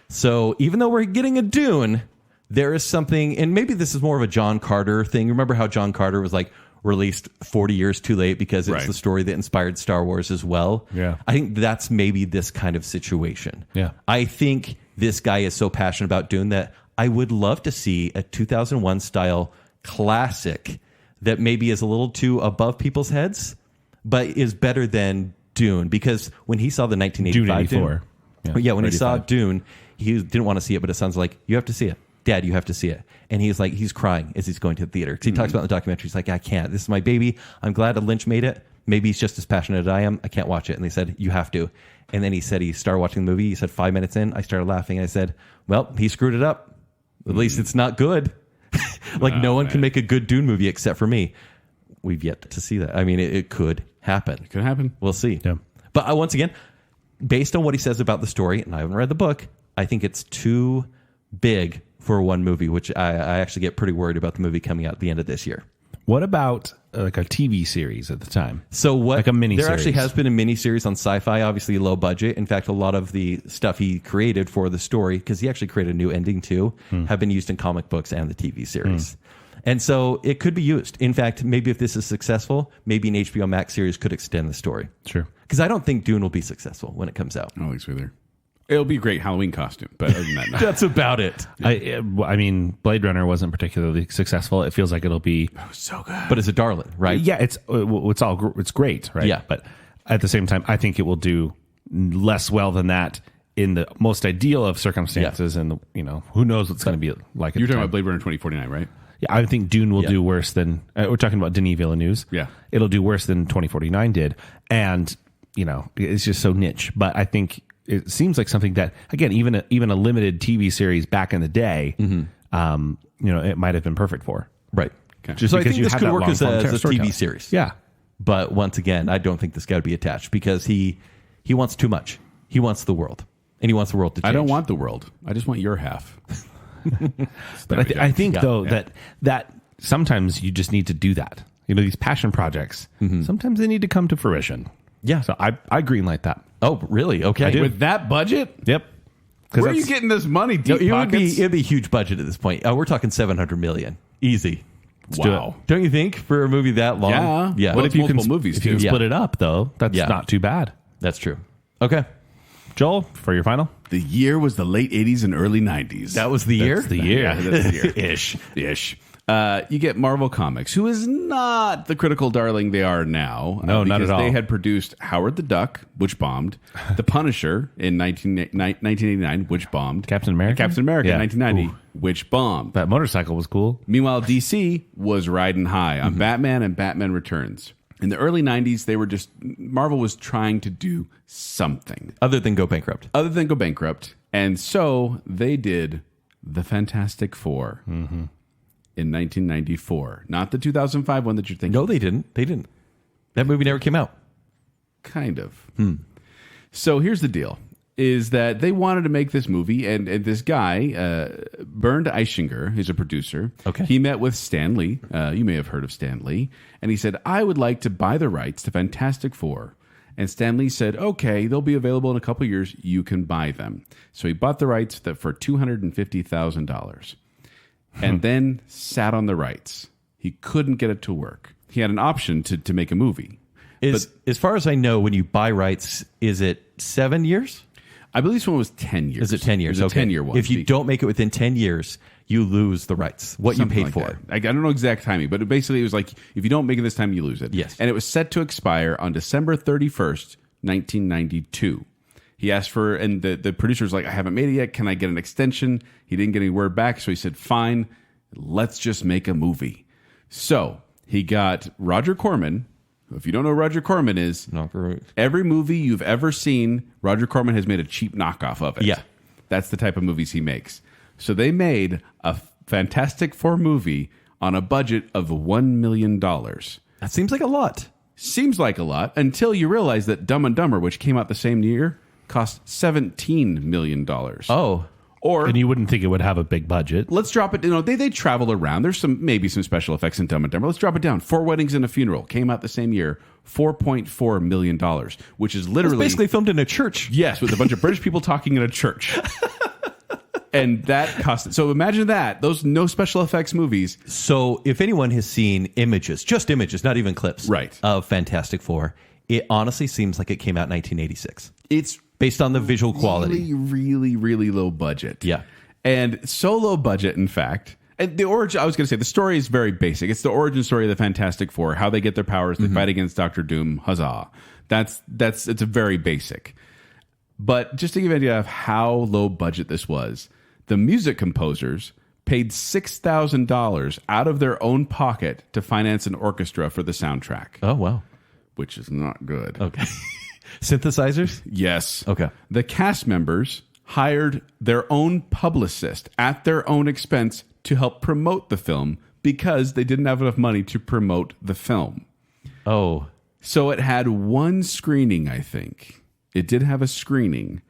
So even though we're getting a Dune, there is something, and maybe this is more of a John Carter thing. Remember how John Carter was like released 40 years too late because it's the story that inspired Star Wars as well. Yeah. I think that's maybe this kind of situation. Yeah. I think this guy is so passionate about Dune that I would love to see a 2001 style classic that maybe is a little too above people's heads, but is better than Dune. Because when he saw the 1985 Dune, when he saw Dune, he didn't want to see it, but it sounds like, you have to see it. Dad, you have to see it. And he's crying as he's going to the theater. Because he talks about in the documentary, he's like, I can't. This is my baby. I'm glad Lynch made it. Maybe he's just as passionate as I am. I can't watch it. And they said, you have to. And then he said he started watching the movie. He said 5 minutes in, I started laughing. I said, well, he screwed it up. At least it's not good. No one can make a good Dune movie except for me. We've yet to see that. I mean, it could happen. It could happen. We'll see. Yeah. But once again, based on what he says about the story, and I haven't read the book, I think it's too big for one movie, which I actually get pretty worried about the movie coming out at the end of this year. What about like a TV series at the time? So what? Like a mini There series. actually has been a mini series on Sci-Fi, obviously low budget. In fact, a lot of the stuff he created for the story, because he actually created a new ending too, have been used in comic books and the TV series. And so it could be used. In fact, maybe if this is successful, maybe an HBO Max series could extend the story. Sure. Because I don't think Dune will be successful when it comes out. I don't think so either. It'll be a great Halloween costume, but other than that, no. That's about it. I mean, Blade Runner wasn't particularly successful. It feels like it'll be so good. But it's a darling, right? Yeah, it's great, right? Yeah. But at the same time, I think it will do less well than that in the most ideal of circumstances. And who knows what's going to be like. You're talking about Blade Runner 2049, right? Yeah, I think Dune will do worse than we're talking about Denis Villeneuve. Yeah, it'll do worse than 2049 did, and it's just so niche. But I think it seems like something that, again, even a limited TV series back in the day, it might have been perfect for. Right. Okay. Just so I think this could work as a TV storytelling. series. Yeah. But once again, I don't think this guy would be attached because he He wants too much. He wants the world. And he wants the world to change. I don't want the world. I just want your half. But I think, that sometimes you just need to do that. You know, these passion projects, sometimes they need to come to fruition. Yeah. So I greenlight that. Oh, really? Okay. With that budget? Yep. Where are you getting this money, deep pockets? It'd be a huge budget at this point. We're talking $700 million. Easy. Wow. Don't you think, for a movie that long? Yeah. Yeah. What if you can movies if you too? can split it up, though, that's not too bad. That's true. Okay. Joel, for your final? The year was the late 80s and early 90s. That was the year? That's the year. Yeah, that's the year. Ish. You get Marvel Comics, who is not the critical darling they are now. No, not at all. They had produced Howard the Duck, which bombed, The Punisher in 1989, which bombed, Captain America? in 1990, Ooh. which bombed. That motorcycle was cool. Meanwhile, DC was riding high on Batman and Batman Returns. In the early 90s, Marvel was trying to do something. Other than go bankrupt. And so they did The Fantastic Four in 1994. Not the 2005 one that you're thinking. No, they didn't. That movie never came out. Kind of. So here's the deal. Is that they wanted to make this movie, and this guy, Bernd Eichinger, who's a producer. Okay. He met with Stan Lee. You may have heard of Stan Lee. And he said, I would like to buy the rights to Fantastic Four. And Stan Lee said, okay, they'll be available in a couple years. You can buy them. So he bought the rights for $250,000 and then sat on the rights. He couldn't get it to work. He had an option to make a movie. As far as I know, when you buy rights, is it 7 years? I believe this one was 10 years. Is it 10 years? It was a okay. 10-year one. If you don't make it within 10 years, you lose the rights, what Something you paid like for. that. I don't know exact timing, but basically it was like, if you don't make it this time, you lose it. Yes. And it was set to expire on December 31st, 1992. He asked for, and the producer was like, I haven't made it yet. Can I get an extension? He didn't get any word back. So he said, fine, let's just make a movie. So he got Roger Corman. If you don't know who Roger Corman is, every movie you've ever seen, Roger Corman has made a cheap knockoff of it. Yeah. That's the type of movies he makes. So they made a Fantastic Four movie on a budget of $1 million. That seems like a lot. Seems like a lot until you realize that Dumb and Dumber, which came out the same year, cost $17 million. Oh. Or And you wouldn't think it would have a big budget. let's drop it. They travel around. There's maybe some special effects in Dumb and Dumber. Let's drop it down. 4 Weddings and a Funeral came out the same year. $4.4 million, which is literally It's basically filmed in a church. yes, with a bunch of British people talking in a church. And that cost. So imagine that. Those no special effects movies. So if anyone has seen images, just images, not even clips, Right. of Fantastic Four, it honestly seems like it came out in 1986. It's Based on the visual quality. really, really low budget. Yeah. And so low budget, in fact. And the origin, I was going to say, the story is very basic. It's the origin story of the Fantastic Four, how they get their powers, they fight against Doctor Doom, huzzah. It's a very basic. But just to give you an idea of how low budget this was, the music composers paid $6,000 out of their own pocket to finance an orchestra for the soundtrack, Oh, wow. which is not good. Okay. Synthesizers? Yes. Okay. The cast members hired their own publicist at their own expense to help promote the film because they didn't have enough money to promote the film. Oh. So it had one screening, I think. It did have a screening.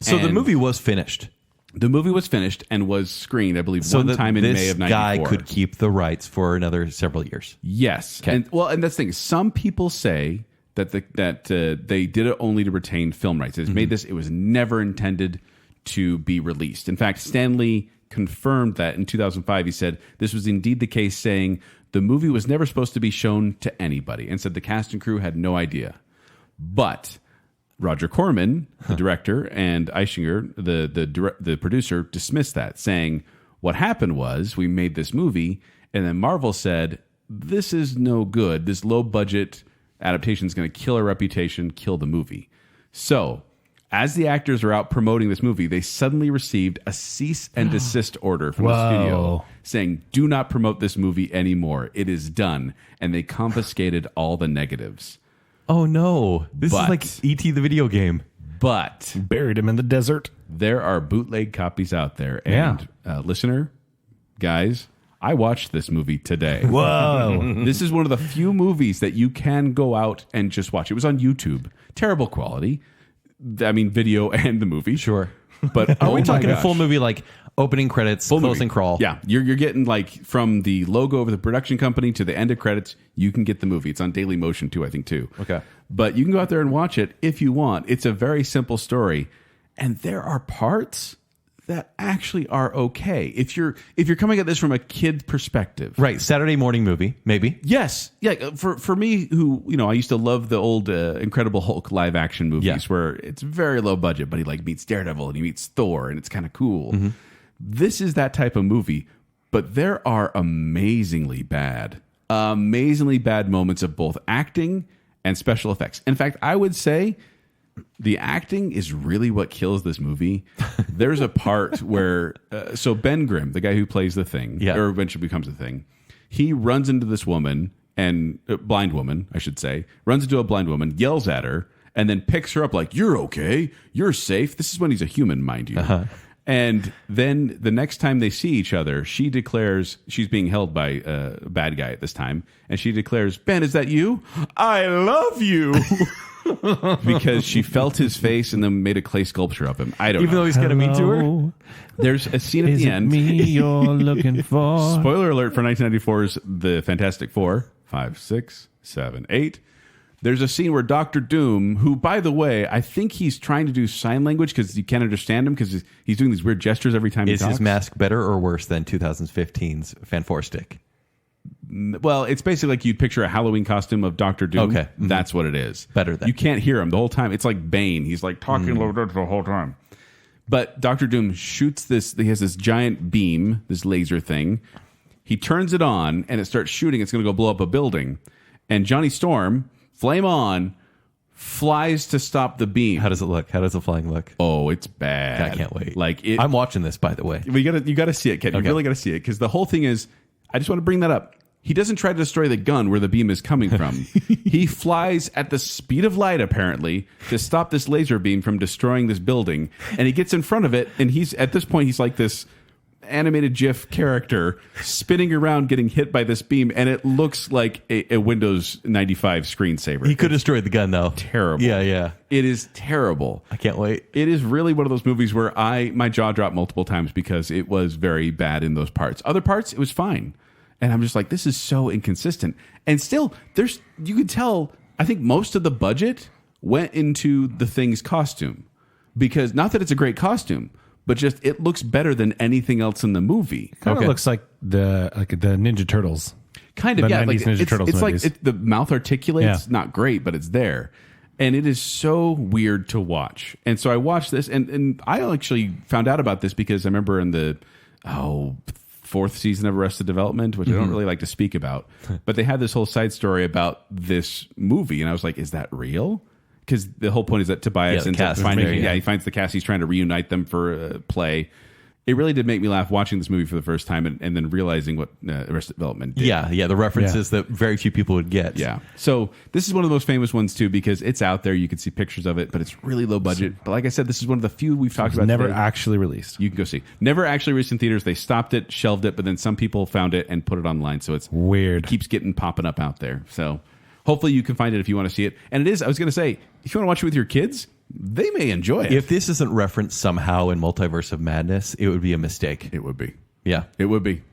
So the And movie was finished. The movie was finished and was screened, I believe, So one that time in this May of 94. guy could keep the rights for another several years. Yes. Okay. And that's the thing. Some people say that they did it only to retain film rights. It's made this. It was never intended to be released. In fact, Stan Lee confirmed that in 2005. He said this was indeed the case, saying the movie was never supposed to be shown to anybody, and said the cast and crew had no idea. But Roger Corman, the director, and Eichinger, the producer, dismissed that, saying what happened was we made this movie, and then Marvel said this is no good. This low budget adaptation is going to kill our reputation, kill the movie. So, as the actors are out promoting this movie, they suddenly received a cease and desist order from the studio saying, do not promote this movie anymore. It is done. And they confiscated all the negatives. Oh, no. This But- is like E.T. the video game. But Buried him in the desert. there are bootleg copies out there. And listener, guys, I watched this movie today. Whoa. This is one of the few movies that you can go out and just watch. It was on YouTube. Terrible quality. video and the movie. Sure. But Are we my talking a gosh. full movie, like opening credits, Full closing movie. crawl? Yeah, you're getting like from the logo of the production company to the end of credits. You can get the movie. It's on Daily Motion too, I think too. Okay. But you can go out there and watch it if you want. It's a very simple story, and there are parts that actually are okay if you're coming at this from a kid perspective. Right. Saturday morning movie, maybe. Yes. Yeah. For me, who, I used to love the old Incredible Hulk live action movies where it's very low budget, but he like meets Daredevil and he meets Thor and it's kind of cool. Mm-hmm. This is that type of movie, but there are amazingly bad moments of both acting and special effects. In fact, I would say the acting is really what kills this movie. There's a part where, so Ben Grimm, the guy who plays the Thing, or eventually becomes the Thing, he runs into this woman, and blind woman, I should say, runs into a blind woman, yells at her, and then picks her up like, "You're okay, you're safe." This is when he's a human, mind you. And then the next time they see each other, she declares, she's being held by a bad guy at this time, and she declares, "Ben, is that you? I love you." Because she felt his face and then made a clay sculpture of him. I don't know. Even though he's kind of mean to her? There's a scene at the end. Me you're looking for. Spoiler alert for 1994's The Fantastic Four. 5, 6, 7, 8. There's a scene where Dr. Doom, who, by the way, I think he's trying to do sign language because you can't understand him because he's doing these weird gestures every time he Is talks. his mask better or worse than 2015's Fanforstic? Well, it's basically like you'd picture a Halloween costume of Dr. Doom. Okay. Mm-hmm. That's what it is. Better than. You can't hear him the whole time. It's like Bane. He's like talking low the whole time. But Dr. Doom shoots this. He has this giant beam, this laser thing. He turns it on, and it starts shooting. It's going to go blow up a building. And Johnny Storm, flame on, flies to stop the beam. How does it look? How does the flying look? Oh, it's bad. I can't wait. Like I'm watching this, by the way. You gotta see it, Ken. You really gotta see it because the whole thing is. I just want to bring that up. He doesn't try to destroy the gun where the beam is coming from. He flies at the speed of light, apparently, to stop this laser beam from destroying this building. And he gets in front of it, and at this point, he's like this animated GIF character spinning around, getting hit by this beam, and it looks like a Windows 95 screensaver. He could destroy the gun, though. Terrible. Yeah. It is terrible. I can't wait. It is really one of those movies where my jaw dropped multiple times because it was very bad in those parts. Other parts, it was fine. And I'm just like, this is so inconsistent. And still, you could tell, I think most of the budget went into the Thing's costume. Because, not that it's a great costume, but just it looks better than anything else in the movie. Kind of looks like the Ninja Turtles. Kind of, The yeah. 90s Like, Ninja Turtles it's like movies. the mouth articulates, Yeah. not great, but it's there. And it is so weird to watch. And so I watched this, and I actually found out about this because I remember in the, fourth season of Arrested Development, which I don't really like to speak about, but they had this whole side story about this movie, and I was like, is that real? Because the whole point is that Tobias ends up finding, he finds the cast, he's trying to reunite them for a play. It really did make me laugh watching this movie for the first time and then realizing what Arrested Development did. Yeah, the references that very few people would get. Yeah. So this is one of the most famous ones, too, because it's out there. You can see pictures of it, but it's really low budget. But like I said, this is one of the few we've talked about Never today. actually released. You can go see. Never actually released in theaters. They stopped it, shelved it, but then some people found it and put it online. So it's Weird. It keeps popping up out there. So hopefully you can find it if you want to see it. And it is, I was going to say, if you want to watch it with your kids, they may enjoy it. If this isn't referenced somehow in Multiverse of Madness, it would be a mistake. It would be. Yeah. It would be.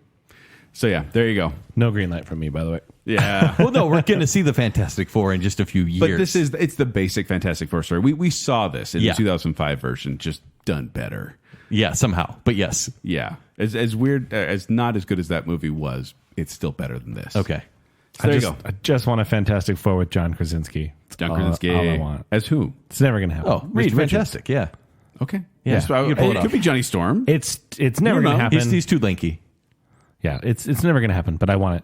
So yeah, there you go. No green light from me, by the way. Yeah. Well, no, we're going to see the Fantastic Four in just a few years. But it's the basic Fantastic Four story. We saw this in the 2005 version, just done better. Yeah, somehow. But yes. Yeah. As weird, as not as good as that movie was, it's still better than this. Okay. So there you go. I just want a Fantastic Four with John Krasinski. John Krasinski. All I want. As who? It's never going to happen. Oh, Reed, fantastic. Yeah. Okay. Yeah. Yes, You can pull it it off. could be Johnny Storm. It's never You don't going to know. happen. He's too lanky. Yeah, it's never going to happen, but I want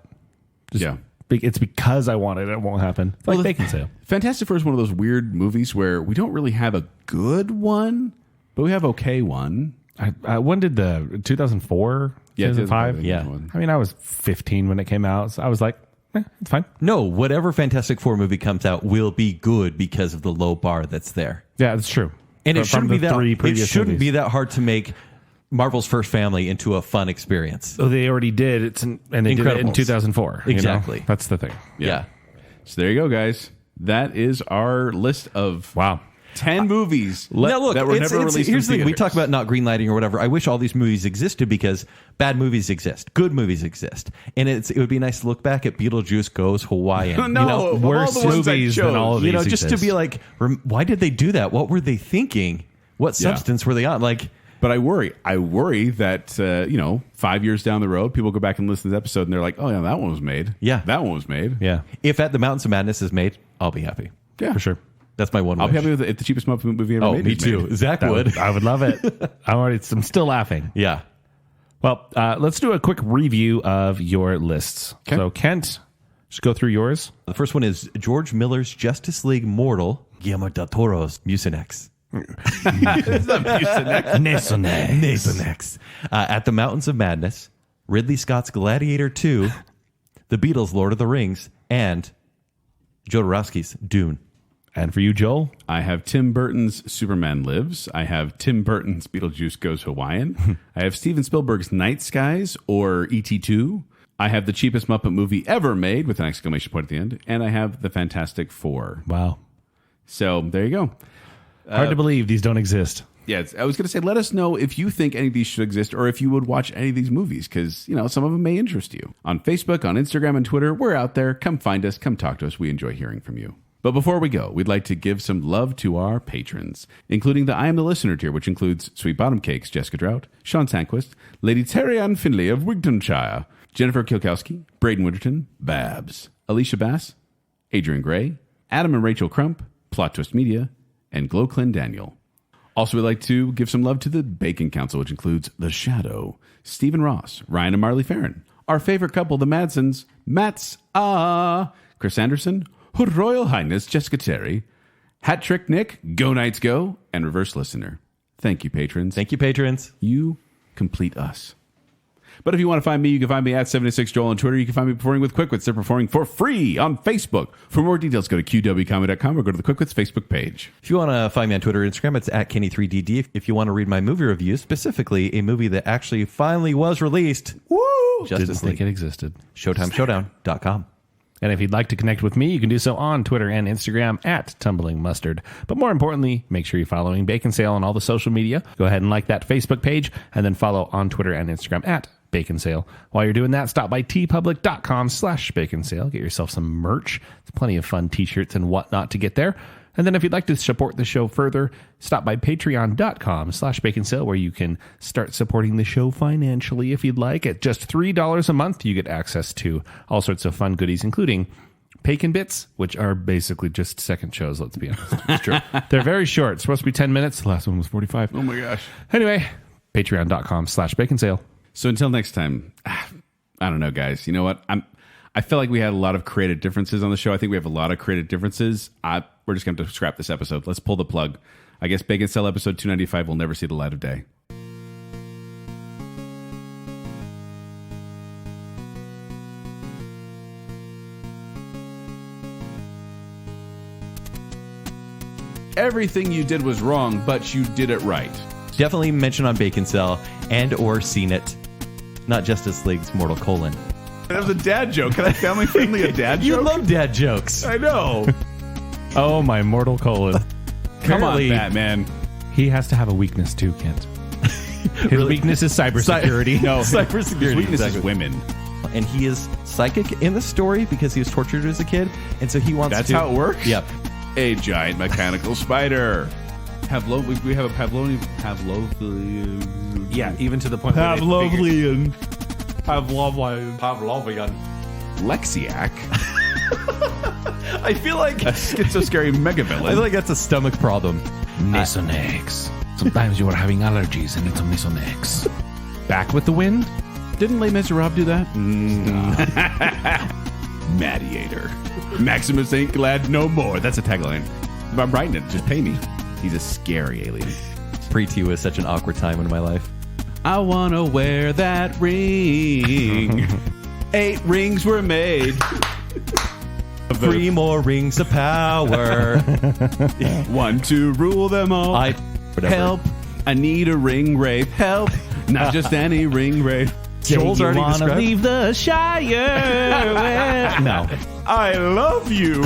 it. It's because I want it. It won't happen. It's like Baconsale. Fantastic Four is one of those weird movies where we don't really have a good one, but we have okay one. When did the 2004? Yeah, 2005? 2005. Yeah. I mean, I was 15 when it came out, so I was like, it's fine. No, whatever Fantastic Four movie comes out will be good because of the low bar that's there. Yeah, it's true. And it From shouldn't be the that. three It previous shouldn't movies. be that hard to make Marvel's First Family into a fun experience. Oh, they already did. And they did it in Incredibles. 2004. you know? Exactly. That's the thing. Yeah. So there you go, guys. That is our list of Wow. 10 movies Now, look, that were never released. Here's the thing. We theaters. talk about not greenlighting or whatever. I wish all these movies existed because bad movies exist. Good movies exist. And it would be nice to look back at Beetlejuice Goes Hawaiian. No, of all worse the ones I movies than chose, all of these just exist. to be like, why did they do that? What were they thinking? What substance were they on? Like, But I worry that 5 years down the road, people go back and listen to the episode and they're like, oh yeah, that one was made. Yeah. That one was made. Yeah, if At the Mountains of Madness is made, I'll be happy. Yeah. for sure. That's my one I'll wish. be happy with it if the cheapest Muppet movie ever made me is too. made. Zach would. I would love it. I'm still laughing. Yeah. Well, let's do a quick review of your lists. Okay. So, Kent, just go through yours. The first one is George Miller's Justice League Mortal, Guillermo del Toro's Mucinex. Mucinex. At the Mountains of Madness, Ridley Scott's Gladiator 2, The Beatles' Lord of the Rings, and Jodorowsky's Dune. And for you, Joel? I have Tim Burton's Superman Lives. I have Tim Burton's Beetlejuice Goes Hawaiian. I have Steven Spielberg's Night Skies or E.T. 2. I have the cheapest Muppet movie ever made with an exclamation point at the end. And I have the Fantastic Four. Wow. So there you go. Hard to believe these don't exist. Yeah, I was going to say, let us know if you think any of these should exist or if you would watch any of these movies because, some of them may interest you. On Facebook, on Instagram, and Twitter, we're out there. Come find us. Come talk to us. We enjoy hearing from you. But before we go, we'd like to give some love to our patrons, including the I Am the Listener tier, which includes Sweet Bottom Cakes, Jessica Drought, Sean Sanquist, Lady Terry Ann Finley of Wigtonshire, Jennifer Kielkowski, Braden Winterton, Babs, Alicia Bass, Adrian Gray, Adam and Rachel Crump, Plot Twist Media, and Glowclin Daniel. Also, we'd like to give some love to the Bacon Council, which includes The Shadow, Stephen Ross, Ryan and Marley Farron, our favorite couple, the Madsons, Chris Anderson, Her Royal Highness Jessica Terry, Hat Trick Nick, Go Knights Go, and Reverse Listener. Thank you, patrons. Thank you, patrons. You complete us. But if you want to find me, you can find me at 76Joel on Twitter. You can find me performing with Quickwits. They're performing for free on Facebook. For more details, go to qwcomedy.com or go to the Quickwits Facebook page. If you want to find me on Twitter or Instagram, it's at Kenny3DD. If you want to read my movie reviews, specifically a movie that actually finally was released, Didn't Justice think League, it existed. ShowtimeShowdown.com. And if you'd like to connect with me, you can do so on Twitter and Instagram at Tumbling Mustard. But more importantly, make sure you're following Baconsale on all the social media. Go ahead and like that Facebook page and then follow on Twitter and Instagram at Baconsale. While you're doing that, stop by tpublic.com/Baconsale. Get yourself some merch. There's plenty of fun t-shirts and whatnot to get there. And then if you'd like to support the show further, stop by patreon.com/Baconsale, where you can start supporting the show financially if you'd like. At just $3 a month, you get access to all sorts of fun goodies, including Bacon Bits, which are basically just second shows, let's be honest. It's true. They're very short. It's supposed to be 10 minutes. The last one was 45. Oh my gosh. Anyway, patreon.com/Baconsale. So until next time, I don't know, guys. You know what? I feel like we had a lot of creative differences on the show. I think we have a lot of creative differences. We're just going to scrap this episode. Let's pull the plug. I guess Baconsale episode 295 will never see the light of day. Everything you did was wrong, but you did it right. Definitely mention on Baconsale and or seen it. Not Justice League's Mortal Colon. That was a dad joke. Can I family friendly a dad You joke? love dad jokes. I know. Oh, my mortal colon. Come on, Apparently- Batman. He has to have a weakness too, Kent. His weakness is cybersecurity. No, Cybersecurity, his weakness exactly. is women. And he is psychic in the story because he was tortured as a kid. And so he wants That's to... how it works? Yep. A giant mechanical spider. We have a Pavlovian. Yeah, even to the point where Pavlovian. Pavlovian. Lexiac. I feel like... A schizoscary megavillain. I feel like that's a stomach problem. Mesonex. Sometimes you are having allergies and it's a Mesonex. Back with the wind? Didn't Les Miserables do that? Mediator. Maximus ain't glad no more. That's a tagline. I'm writing it. Just pay me. He's a scary alien. Pre-T was such an awkward time in my life. I want to wear that ring. 8 rings were made. 3 more rings of power. 1 to rule them all. Whatever. Help. I need a ring wraith. Help. Not just any ring wraith. Joel's already described. Leave the Shire. No. I love you.